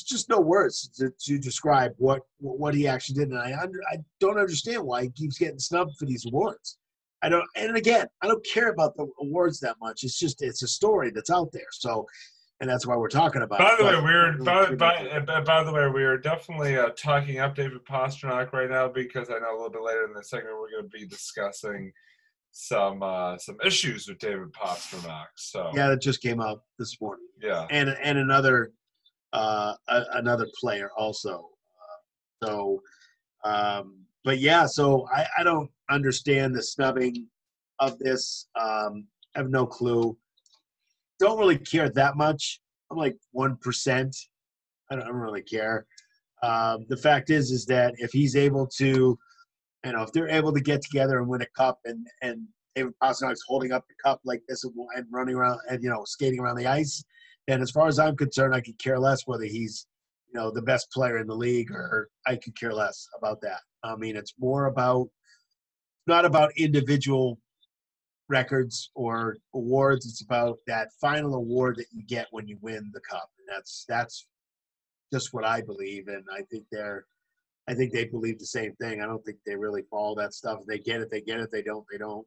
S1: just no words to describe what he actually did, and I don't understand why he keeps getting snubbed for these awards. I don't care about the awards that much. It's a story that's out there. So, and that's why we're talking about it.
S2: By the way, we are definitely talking up David Pastrnak right now, because I know a little bit later in the segment we're going to be discussing some issues with David Pastrnak. So
S1: yeah, that just came out this morning.
S2: Yeah,
S1: and another player also. But yeah, so I don't understand the snubbing of this. I have no clue. Don't really care that much. I'm like 1%. I don't really care. The fact is that if he's able to, if they're able to get together and win a cup, and David Pastrnak's holding up the cup like this and running around and skating around the ice, then as far as I'm concerned, I could care less whether he's the best player in the league, or I could care less about that. I mean, it's not about individual records or awards. It's about that final award that you get when you win the cup. And that's just what I believe. And I think they believe the same thing. I don't think they really follow that stuff. If they get it, they get it. They don't, they don't.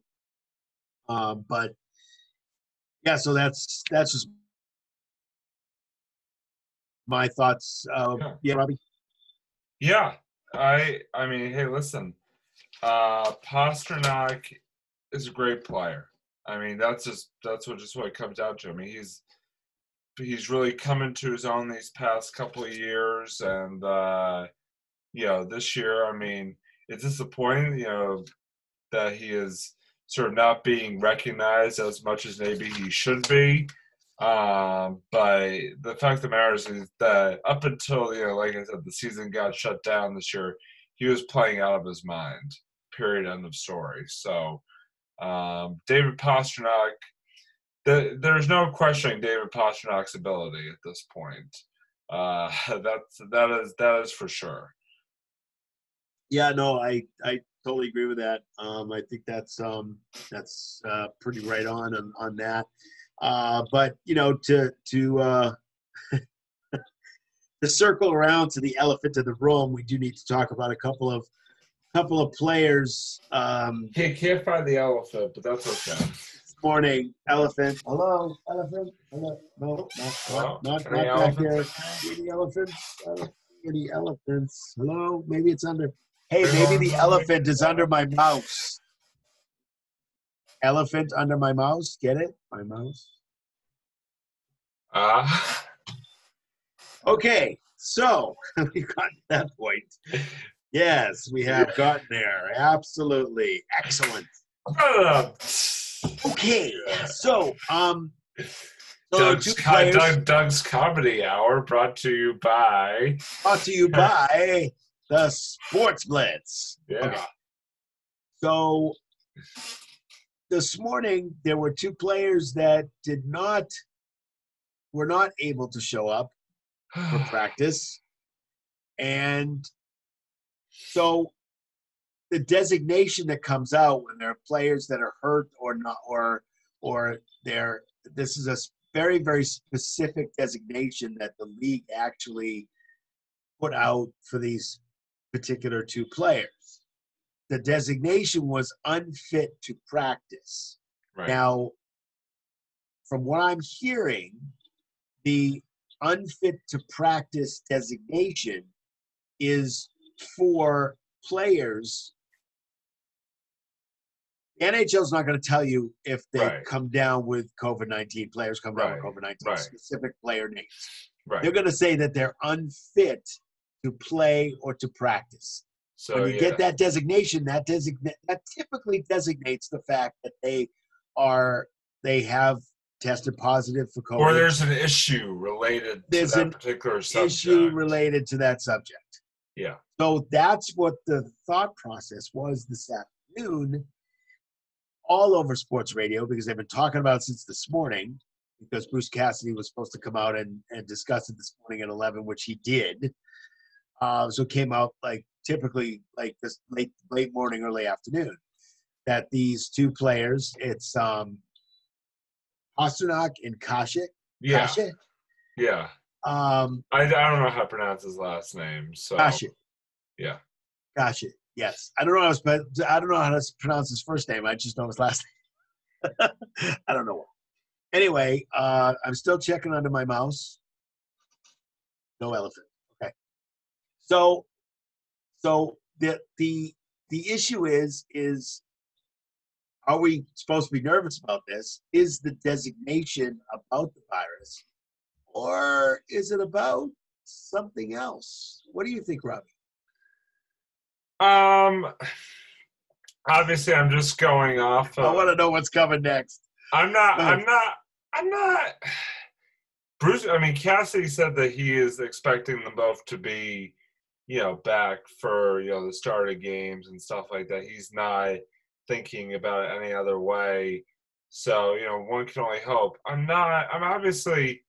S1: But yeah, so that's just my thoughts. Yeah, Robbie.
S2: Yeah, I mean, hey, listen, Pastrnak is a great player. I mean, that's what it comes down to. I mean, he's really come into his own these past couple of years, and this year, I mean, it's disappointing, that he is sort of not being recognized as much as maybe he should be. But the fact of the matter is that up until, like I said, the season got shut down this year, he was playing out of his mind. Period. End of story. So, David Pastrnak, there's no questioning David Pastrnak's ability at this point. That is for sure.
S1: Yeah, no, I totally agree with that. I think that's pretty right on that. But to circle around to the elephant in the room, we do need to talk about a couple of players.
S2: Can't find the elephant, but that's okay.
S1: This morning, elephant. Hello, elephant. Hello. No, not back there. Any elephants? Any elephants? Hello. Maybe it's under. Hey, maybe the elephant is under my mouse. Elephant under my mouse. Get it? My mouse. Okay, so we've gotten to that point. Yes, we have gotten there. Absolutely. Excellent. Okay, so
S2: Doug's,
S1: two players
S2: Doug's Comedy Hour brought to you by
S1: the Sports Blitz.
S2: Yeah.
S1: Okay. So this morning there were two players that were not able to show up for practice. And so the designation that comes out when there are players that are hurt or not, or this is a very, very specific designation that the league actually put out for these particular two players. The designation was unfit to practice.
S2: Right.
S1: Now, from what I'm hearing, the unfit to practice designation is for players. The NHL is not going to tell you if they come down with COVID-19, players come down with COVID-19, specific player names.
S2: Right.
S1: They're going to say that they're unfit to play or to practice. So when you get that designation, that typically designates the fact that they have tested positive for COVID.
S2: Or there's an issue related to that particular subject.
S1: Issue related to that subject.
S2: Yeah.
S1: So that's what the thought process was this afternoon all over sports radio, because they've been talking about it since this morning, because Bruce Cassidy was supposed to come out and discuss it this morning at 11, which he did. So it came out typically this late morning, early afternoon, that these two players, it's Pasternak and Kasha.
S2: Yeah.
S1: Kasha?
S2: Yeah. I don't know how to pronounce his last name. So
S1: Kasha.
S2: Yeah.
S1: Kasha. Yes. I don't know how to pronounce his first name. I just know his last name. I don't know. Anyway, I'm still checking under my mouse. No elephant. Okay. So the issue is are we supposed to be nervous about this? Is the designation about the virus, or is it about something else? What do you think, Robbie?
S2: Obviously I'm just going off
S1: I want to know what's coming next.
S2: I'm not Bruce, Cassidy said that he is expecting them both to be, back for, the start of games and stuff like that. He's not thinking about it any other way. So, one can only hope. I'm obviously,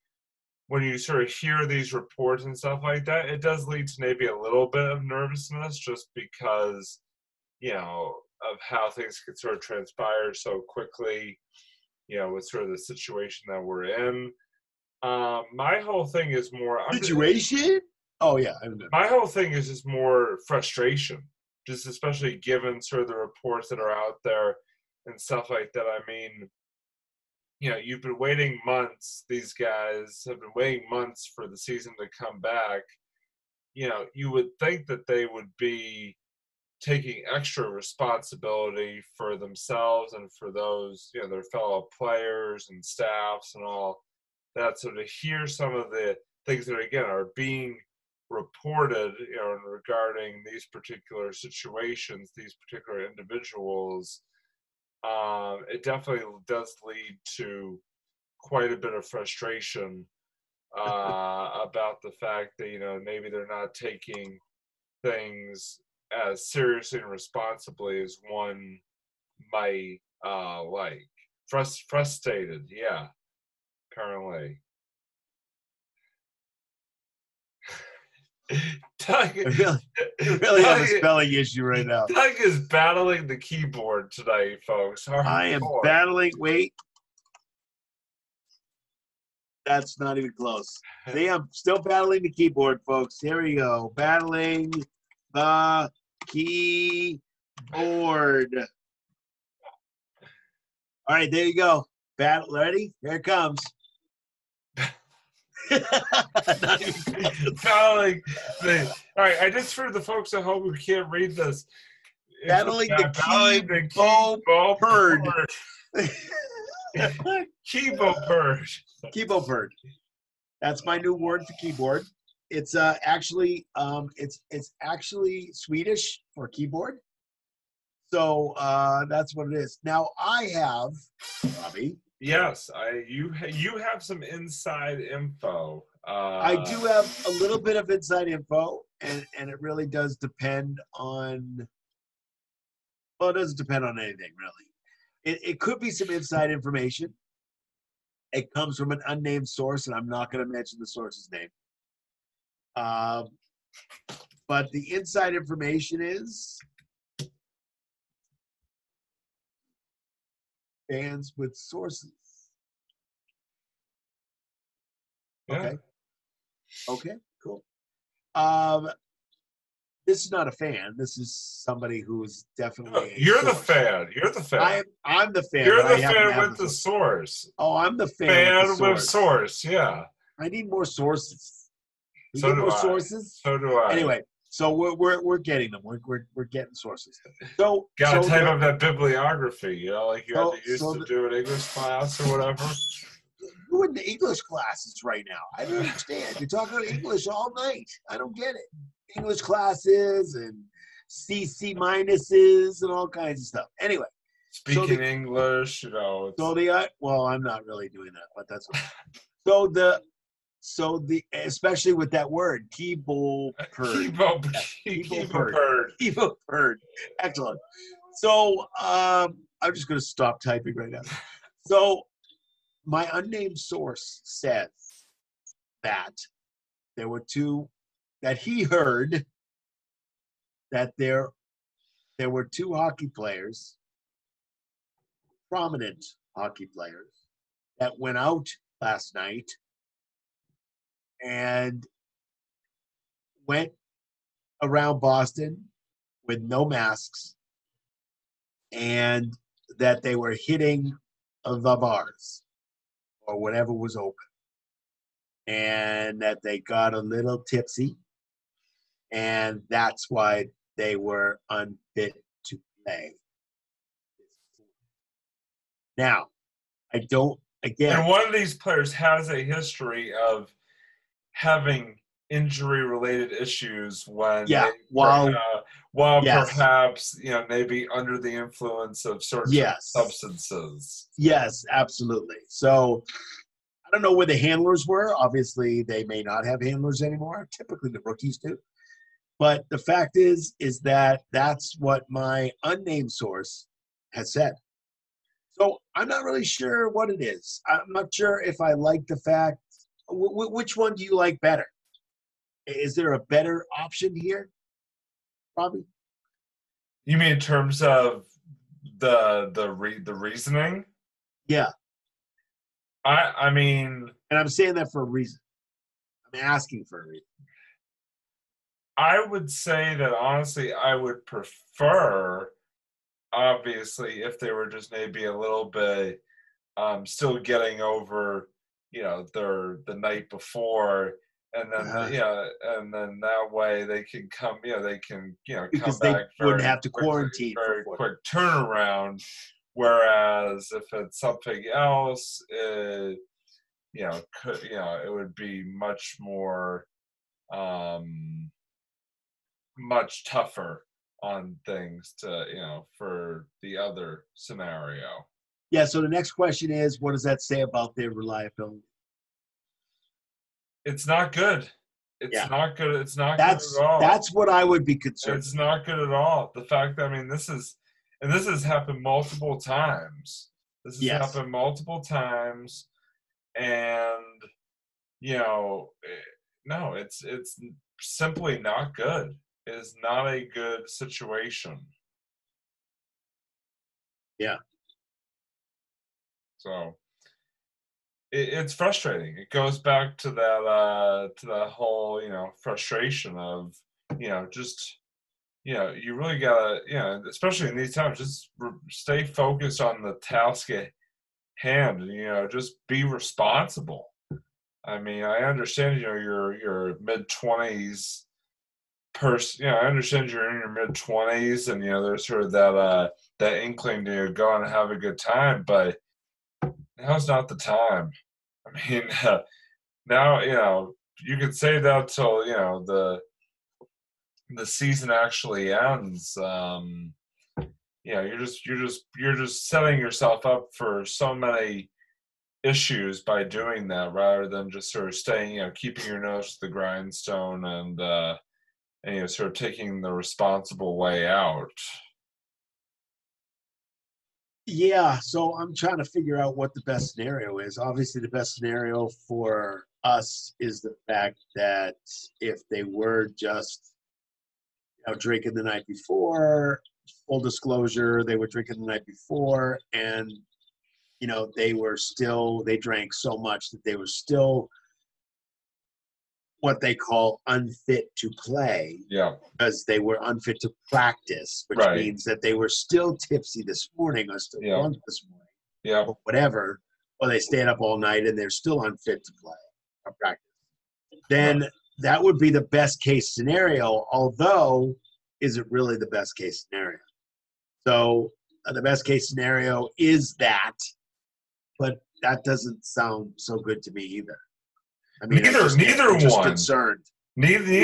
S2: when you sort of hear these reports and stuff like that, it does lead to maybe a little bit of nervousness just because, of how things can sort of transpire so quickly, with sort of the situation that we're in. My whole thing is more...
S1: Situation? Oh, yeah.
S2: My whole thing is just more frustration, just especially given sort of the reports that are out there and stuff like that. You've been waiting months. These guys have been waiting months for the season to come back. You would think that they would be taking extra responsibility for themselves and for those, their fellow players and staffs and all that. So to hear some of the things that, again, are being reported, regarding these particular situations, these particular individuals, it definitely does lead to quite a bit of frustration about the fact that, maybe they're not taking things as seriously and responsibly as one might like. Frustrated, yeah, currently. Doug,
S1: you really have a spelling issue right now.
S2: Doug is battling the keyboard tonight, folks.
S1: I am battling. Wait. That's not even close. See, I'm still battling the keyboard, folks. Here we go. Battling the keyboard. All right, there you go. Battle. Ready? Here it comes.
S2: Battling the, all right, I just for the folks at home who can't read this.
S1: Battling the keyboard.
S2: Keyboard.
S1: Keyboard. That's my new word for keyboard. It's actually it's actually Swedish for keyboard. So that's what it is. Now I have, Robbie.
S2: Yes, you have some inside info.
S1: I do have a little bit of inside info, and it really does depend on. Well, it doesn't depend on anything really. It could be some inside information. It comes from an unnamed source, and I'm not going to mention the source's name. But the inside information is fans with sources.
S2: Yeah.
S1: Okay, cool. This is not a fan. This is somebody who's definitely
S2: You're
S1: source.
S2: the fan. You're the fan.
S1: I'm the fan.
S2: You're the fan with the source.
S1: Oh, I'm the fan
S2: with source. Yeah.
S1: I need more sources. We
S2: So
S1: get
S2: do
S1: more
S2: I.
S1: sources.
S2: So do I.
S1: Anyway, so we're getting them. We're getting sources. So
S2: gotta type up that bibliography. You know, like you used to do in English class or whatever.
S1: You're in the English classes right now. I don't understand. You're talking about English all night. I don't get it. English classes and CC minuses and all kinds of stuff. Anyway,
S2: speaking English, you know.
S1: So well, I'm not really doing that, but that's okay. So the especially with that word, keyboard. Keyboard. Excellent. So I'm just going to stop typing right now. So my unnamed source says that there were two that he heard that there were two hockey players, prominent hockey players, that went out last night and went around Boston with no masks, and that they were hitting the bars or whatever was open, and that they got a little tipsy, and that's why they were unfit to play. Now, I don't, again.
S2: And one of these players has a history of having injury-related issues when while perhaps, you know, maybe under the influence of certain substances.
S1: Yes, absolutely. So I don't know where the handlers were. Obviously, they may not have handlers anymore. Typically, the rookies do. But the fact is that that's what my unnamed source has said. So I'm not really sure what it is. I'm not sure if I like the fact. Which one do you like better? Is there a better option here, Robbie?
S2: You mean in terms of the reasoning?
S1: Yeah.
S2: I mean,
S1: and I'm saying that for a reason. I'm asking for a reason.
S2: I would say that honestly, I would prefer, obviously, if they were just maybe a little bit still getting over, you know, the night before, and then and then that way they can come, you know, they can, you know,
S1: because
S2: come back
S1: they wouldn't have to quarantine.
S2: Very quick turnaround. Whereas if it's something else, it, you know, it would be much more, much tougher on things to, you know, for the other scenario.
S1: Yeah. So the next question is, what does that say about their reliability?
S2: It's not good. It's not good. It's not good at all.
S1: That's what I would be concerned.
S2: It's not good at all. The fact that, I mean, this has happened multiple times. This has happened multiple times, and you know, no, it's simply not good. It is not a good situation.
S1: Yeah.
S2: So it's frustrating. It goes back to that whole, you know, frustration of, you know, just, you know, you really gotta, you know, especially in these times, just stay focused on the task at hand, and, you know, just be responsible. I mean, I understand, you know, your mid-20s person, you know, I understand you're in your mid-20s, and, you know, there's sort of that inkling to go and have a good time, but now's not the time. I mean, now, you know, say that till the season actually ends. You're just setting yourself up for so many issues by doing that, rather than just sort of staying, keeping your nose to the grindstone and sort of taking the responsible way out.
S1: Yeah, so I'm trying to figure out what the best scenario is. Obviously, the best scenario for us is the fact that if they were just drinking the night before, full disclosure, they were drinking the night before, and they drank so much that they were still what they call unfit to play.
S2: Yeah.
S1: Because they were unfit to practice, which means that they were still tipsy this morning or still drunk this morning.
S2: Yeah.
S1: Or whatever. Or they stayed up all night and they're still unfit to play or practice. Then that would be the best case scenario, although is it really the best case scenario? So the best case scenario is that, but that doesn't sound so good to me either. I mean,
S2: neither
S1: I'm just
S2: one.
S1: Concerned.
S2: Neither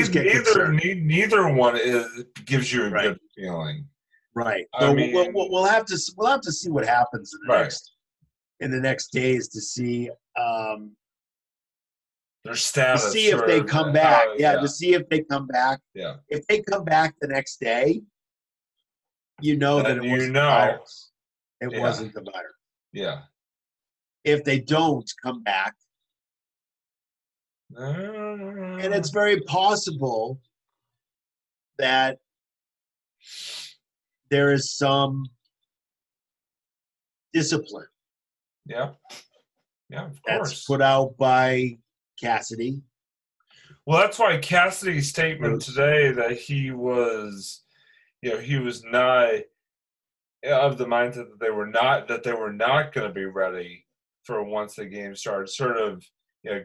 S2: one gives you a good feeling.
S1: Right. So we'll have to see what happens in the next days to see
S2: their status.
S1: To see if they come back. To see if they come back.
S2: Yeah.
S1: If they come back the next day, that it wasn't the virus. It wasn't the virus.
S2: Yeah.
S1: If they don't come back, and it's very possible that there is some discipline.
S2: Yeah. Yeah, of course.
S1: That's put out by Cassidy.
S2: Well, that's why Cassidy's statement today that he was not of the mindset that they were not going to be ready for once the game started. Sort of,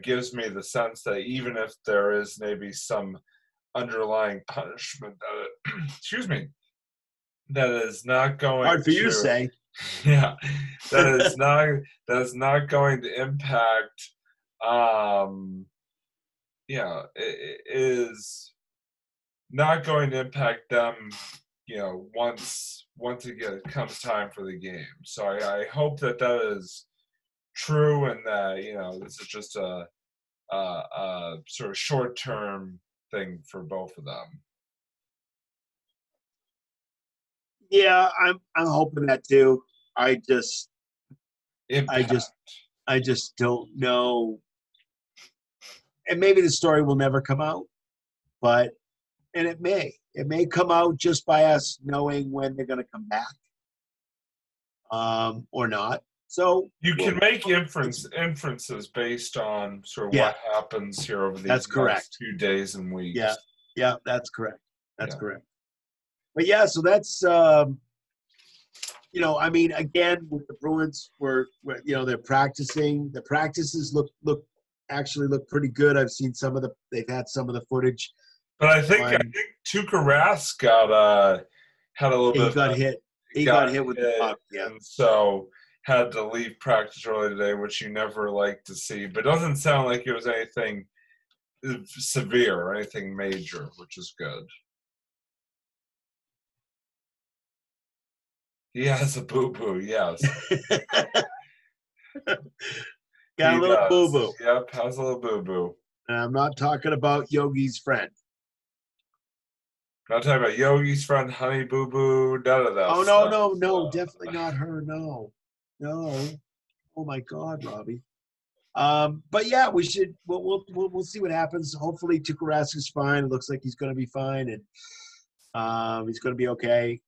S2: gives me the sense that even if there is maybe some underlying punishment that is not going
S1: hard for you to say.
S2: Yeah, that is not going to impact. It is not going to impact them. Once again it comes time for the game. So I hope that is true, and that this is just a sort of short-term thing for both of them.
S1: Yeah, I'm hoping that too. I just don't know. And maybe the story will never come out, and it may come out just by us knowing when they're going to come back, or not. So
S2: you can make inferences based on sort of what happens here over these next few days and weeks.
S1: Yeah, that's correct. That's correct. But yeah, so that's I mean, again, with the Bruins, they're practicing. The practices look pretty good. I've seen they've had some of the footage.
S2: But I think Tuukka Rask had a little bit.
S1: He got hit. He got hit with the puck. Yeah.
S2: And so had to leave practice early today, which you never like to see. But it doesn't sound like it was anything severe or anything major, which is good. He has a boo-boo, yes.
S1: Got a little boo-boo.
S2: Yep, has a little boo-boo.
S1: And I'm not talking about Yogi's friend.
S2: I'm not talking about Yogi's friend, Honey Boo Boo, none of that.
S1: Oh, no, definitely not her. No. Oh my God, Robbie. But yeah, we'll see what happens. Hopefully, Tuukka Rask is fine. It looks like he's going to be fine, and he's going to be okay.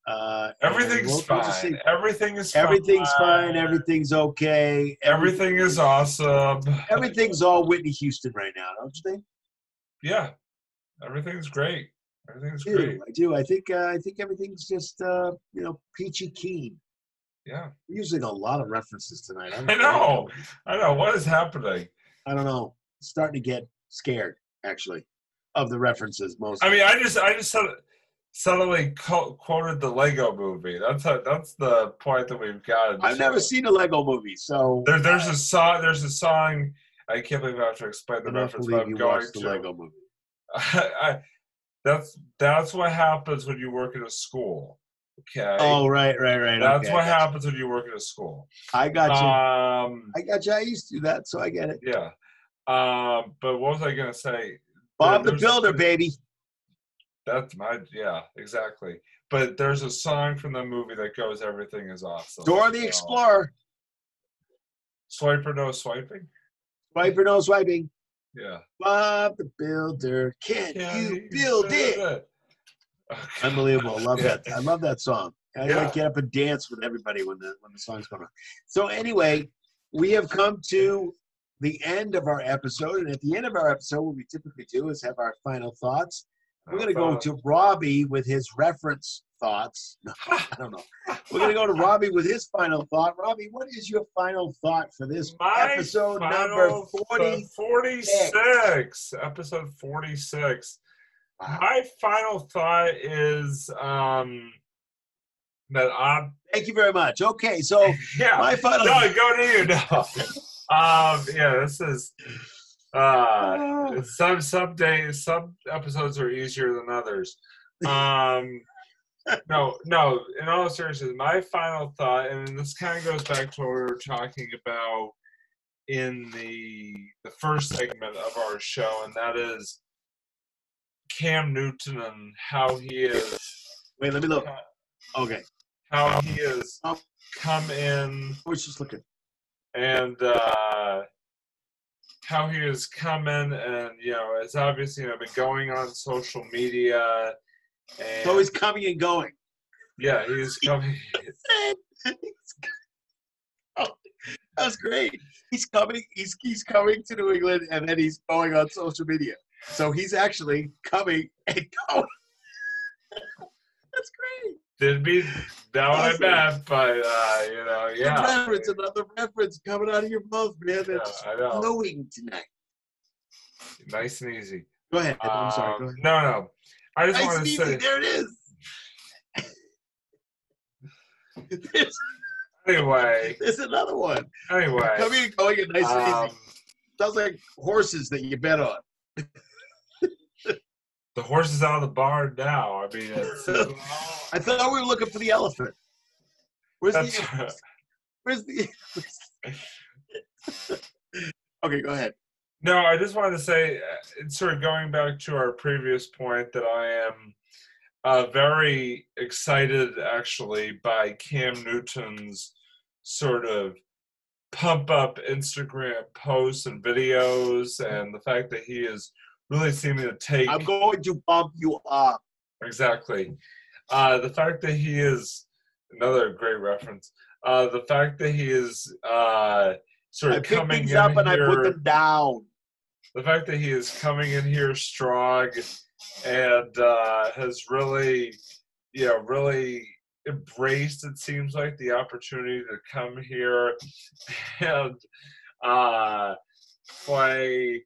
S2: Everything's fine. Everything is fine.
S1: Everything's fine. Everything's okay.
S2: Everything is awesome.
S1: Everything's all Whitney Houston right now, don't you think?
S2: Yeah, everything's great. Everything's great.
S1: I do. I think everything's just peachy keen.
S2: Yeah.
S1: We're using a lot of references tonight.
S2: I know. What is happening?
S1: I don't know. Starting to get scared, actually, of the references. Mostly.
S2: I mean, I just suddenly quoted the Lego Movie. That's the point that we've got.
S1: I've never seen a Lego Movie, so
S2: there's a song I can't believe I have to explain the
S1: I don't
S2: reference, but
S1: believe
S2: I'm
S1: you
S2: going
S1: watched the
S2: to.
S1: Lego movie.
S2: That's what happens when you work at a school. Okay.
S1: Oh, right.
S2: That's
S1: Okay,
S2: what happens when you work at a school.
S1: I got you.
S2: Um,
S1: I got you. I used to do that, so I get it.
S2: yeah. But what was I gonna say?
S1: Bob the Builder, baby.
S2: That's exactly. But there's a song from the movie that goes, "Everything is awesome."
S1: Dora the Explorer.
S2: Swipe or no swiping?
S1: Swipe or no swiping.
S2: Yeah.
S1: Bob the Builder, can you build it?
S2: Okay.
S1: Unbelievable. Love that. I love that song. I
S2: Yeah.
S1: get up and dance with everybody when the song's going on. So anyway, we have come to the end of our episode, and at the end of our episode, what we typically do is have our final thoughts. We're going to go to Robbie with his reference thoughts. No, I don't know. We're going to go to Robbie with his final thought. Robbie, what is your final thought for this episode number
S2: 46? Episode 46. Wow. My final thought is that I'm.
S1: Thank you very much. Okay, so
S2: yeah,
S1: my final.
S2: No, go to you. No. Yeah, this is. Some days, some episodes are easier than others. No. In all seriousness, my final thought, and this kind of goes back to what we were talking about in the first segment of our show, and that is Cam Newton and how he is.
S1: Wait, let me look. Okay.
S2: How he has come in.
S1: I was just looking.
S2: And how he has come in and, it's obviously, been going on social media. And
S1: so he's coming and going.
S2: Yeah, he's coming.
S1: Oh, that's great. He's coming to New England, and then he's going on social media. So he's actually coming and going. That's great.
S2: Didn't be that what I meant, but yeah.
S1: Another reference coming out of your mouth, man. That's flowing tonight.
S2: Nice and easy.
S1: Go ahead. I'm sorry. Go ahead.
S2: No. I just want to say.
S1: There it is.
S2: Anyway.
S1: There's another one.
S2: Anyway.
S1: Coming and going and nice and easy. Sounds like horses that you bet on.
S2: The horse is out of the barn now. I mean,
S1: I thought we were looking for the elephant. Where's the Okay, go ahead.
S2: No, I just wanted to say, it's sort of going back to our previous point, that I am very excited, actually, by Cam Newton's sort of pump-up Instagram posts and videos, and the fact that he is really seeming to take.
S1: I'm going to bump you up.
S2: Exactly. The fact that he is another great reference. The fact that he is sort of coming in here. I pick things up and I put them down. The fact that he is coming in here strong and has really, really embraced, it seems like, the opportunity to come here and play.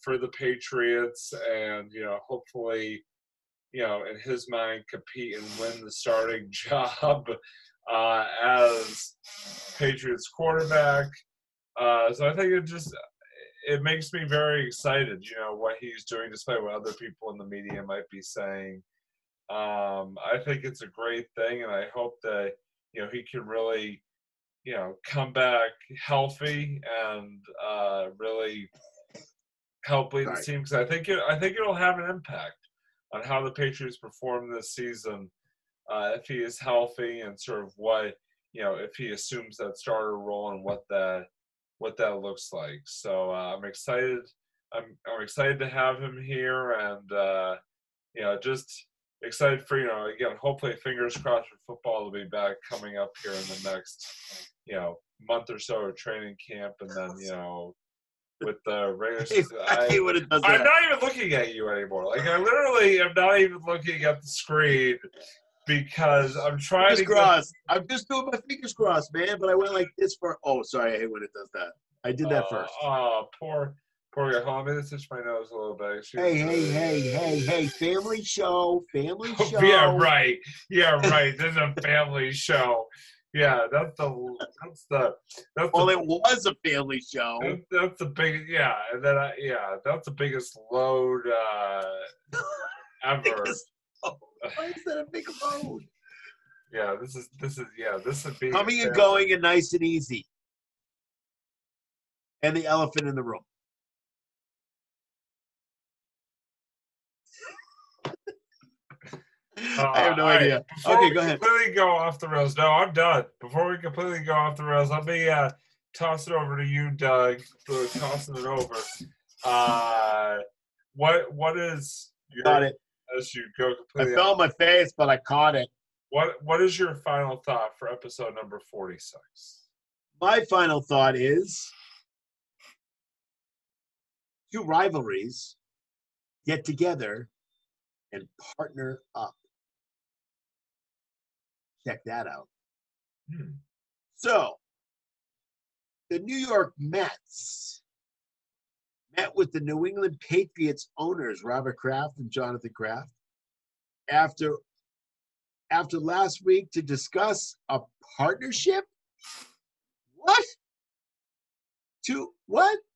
S2: For the Patriots, and hopefully, in his mind, compete and win the starting job as Patriots quarterback. So I think it makes me very excited. What he's doing, despite what other people in the media might be saying. I think it's a great thing, and I hope that he can really come back healthy and really help lead the team, because I think it'll have an impact on how the Patriots perform this season if he is healthy, and sort of what if he assumes that starter role and what that looks like. So I'm excited. I'm excited to have him here, and just excited for again, hopefully, fingers crossed for football to be back coming up here in the next month or so of training camp, and then with the regular season. I hate when it does that. I'm not even looking at you anymore. Like, I literally am not even looking at the screen because I'm trying to cross.
S1: I'm just doing my fingers crossed, man. But I went like this for. Oh, sorry. I hate when it does that. I did that first.
S2: Oh, poor guy. Hold on, let me touch my nose a little bit.
S1: Hey! Family show.
S2: Yeah, right. This is a family show. Yeah, that's the
S1: Well, it was a family show.
S2: that's the big and then that's the biggest load ever.
S1: Why is that a big load?
S2: Yeah, this would be
S1: Coming and going and nice and easy. And the elephant in the room. I have no idea. Okay, go ahead.
S2: Completely go off the rails. No, I'm done. Before we completely go off the rails, let me toss it over to you, Doug. For tossing it over. What is your?
S1: Got it.
S2: As you go completely.
S1: I fell on my face, but I caught it.
S2: What is your final thought for episode number 46?
S1: My final thought is two rivalries get together and partner up. Check that out. So, the New York Mets met with the New England Patriots owners, Robert Kraft and Jonathan Kraft, after last week to discuss a partnership. What?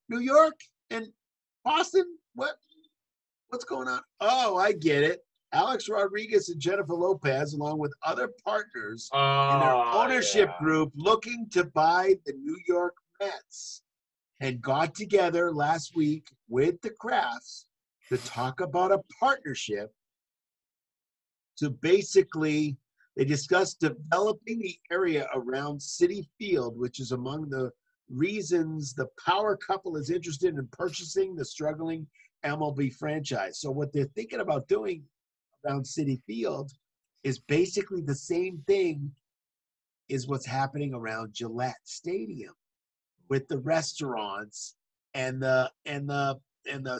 S1: New York and Boston? What's going on? Oh, I get it. Alex Rodriguez and Jennifer Lopez, along with other partners in their ownership group, looking to buy the New York Mets, and got together last week with the Crafts to talk about a partnership. So basically, they discussed developing the area around Citi Field, which is among the reasons the power couple is interested in purchasing the struggling MLB franchise. So what they're thinking about doing around Citi Field is basically the same thing is what's happening around Gillette Stadium with the restaurants and the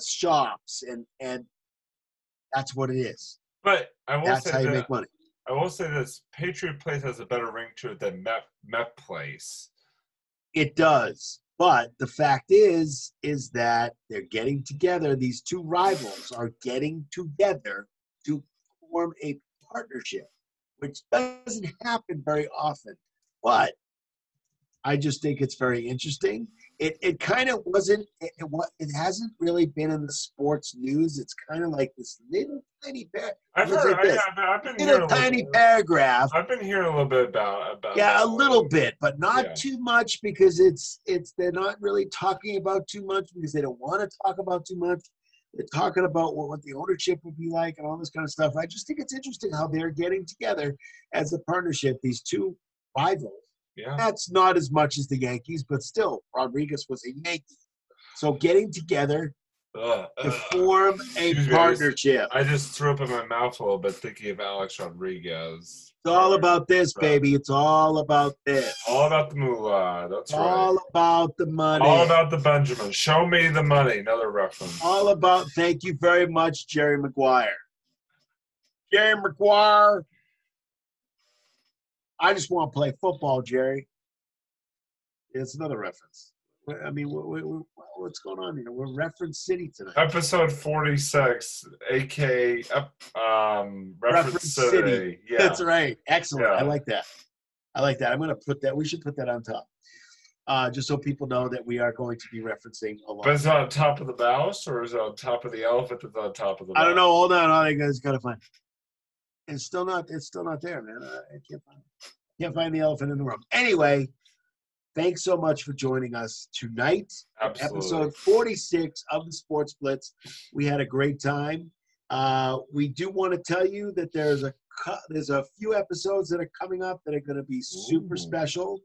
S1: shops and that's what it is.
S2: But
S1: that's how you make money.
S2: I will say this: Patriot Place has a better ring to it than Met Place.
S1: It does. But the fact is that they're getting together. These two rivals are getting together to form a partnership, which doesn't happen very often. But I just think it's very interesting. It kind of wasn't. It hasn't really been in the sports news. It's kind of like this little tiny paragraph.
S2: I've been
S1: little tiny paragraph.
S2: I've been hearing a little bit about.
S1: Yeah, a little bit, but not too much because they're not really talking about too much because they don't want to talk about too much. They're talking about what the ownership would be like and all this kind of stuff. I just think it's interesting how they're getting together as a partnership. These two rivals.
S2: Yeah.
S1: That's not as much as the Yankees, but still, Rodriguez was a Yankee. So getting together to form a partnership.
S2: I just threw up in my mouth a little bit thinking of Alex Rodriguez.
S1: It's all about this, baby. It's all about this.
S2: All about the moolah. That's right.
S1: All about the money.
S2: All about the Benjamin. Show me the money. Another reference.
S1: All about, thank you very much, Jerry Maguire. Jerry Maguire. I just want to play football, Jerry. It's another reference. I mean, what's going on here? We're Reference City tonight.
S2: Episode 46, a.k.a. Reference City.
S1: Yeah. That's right. Excellent. Yeah. I like that. I'm going to put that. We should put that on top. Just so people know that we are going to be referencing a lot.
S2: But is it on top of the mouse or is it on top of the elephant that's on top of the mouse?
S1: I don't know. Hold on. I guys got to find it. It's still not there, man. I can't find it. Can't find the elephant in the room. Anyway, thanks so much for joining us tonight.
S2: Absolutely.
S1: Episode 46 of the Sports Blitz. We had a great time. We do want to tell you that there's a few episodes that are coming up that are going to be super special.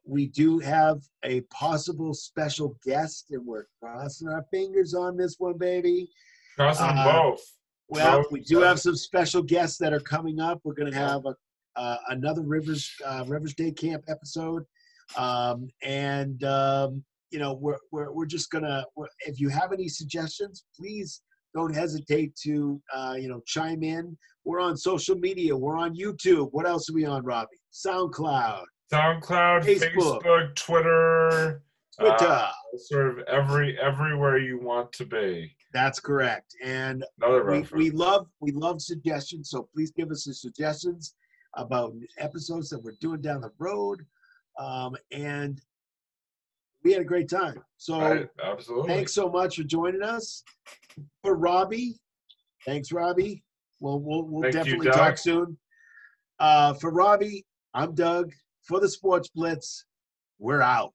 S1: We do have a possible special guest, and we're crossing our fingers on this one, baby.
S2: Crossing both.
S1: Well, we do have some special guests that are coming up. We're going to have another Rivers Day Camp episode, we're just gonna. If you have any suggestions, please don't hesitate to chime in. We're on social media. We're on YouTube. What else are we on, Robbie? SoundCloud,
S2: Facebook, Twitter. Sort of everywhere you want to be.
S1: That's correct. And we love suggestions, so please give us the suggestions. about episodes that we're doing down the road. And we had a great time. So
S2: absolutely.
S1: Thanks so much for joining us. For Robbie, thanks, Robbie. We'll definitely talk soon. For Robbie, I'm Doug. For the Sports Blitz, we're out.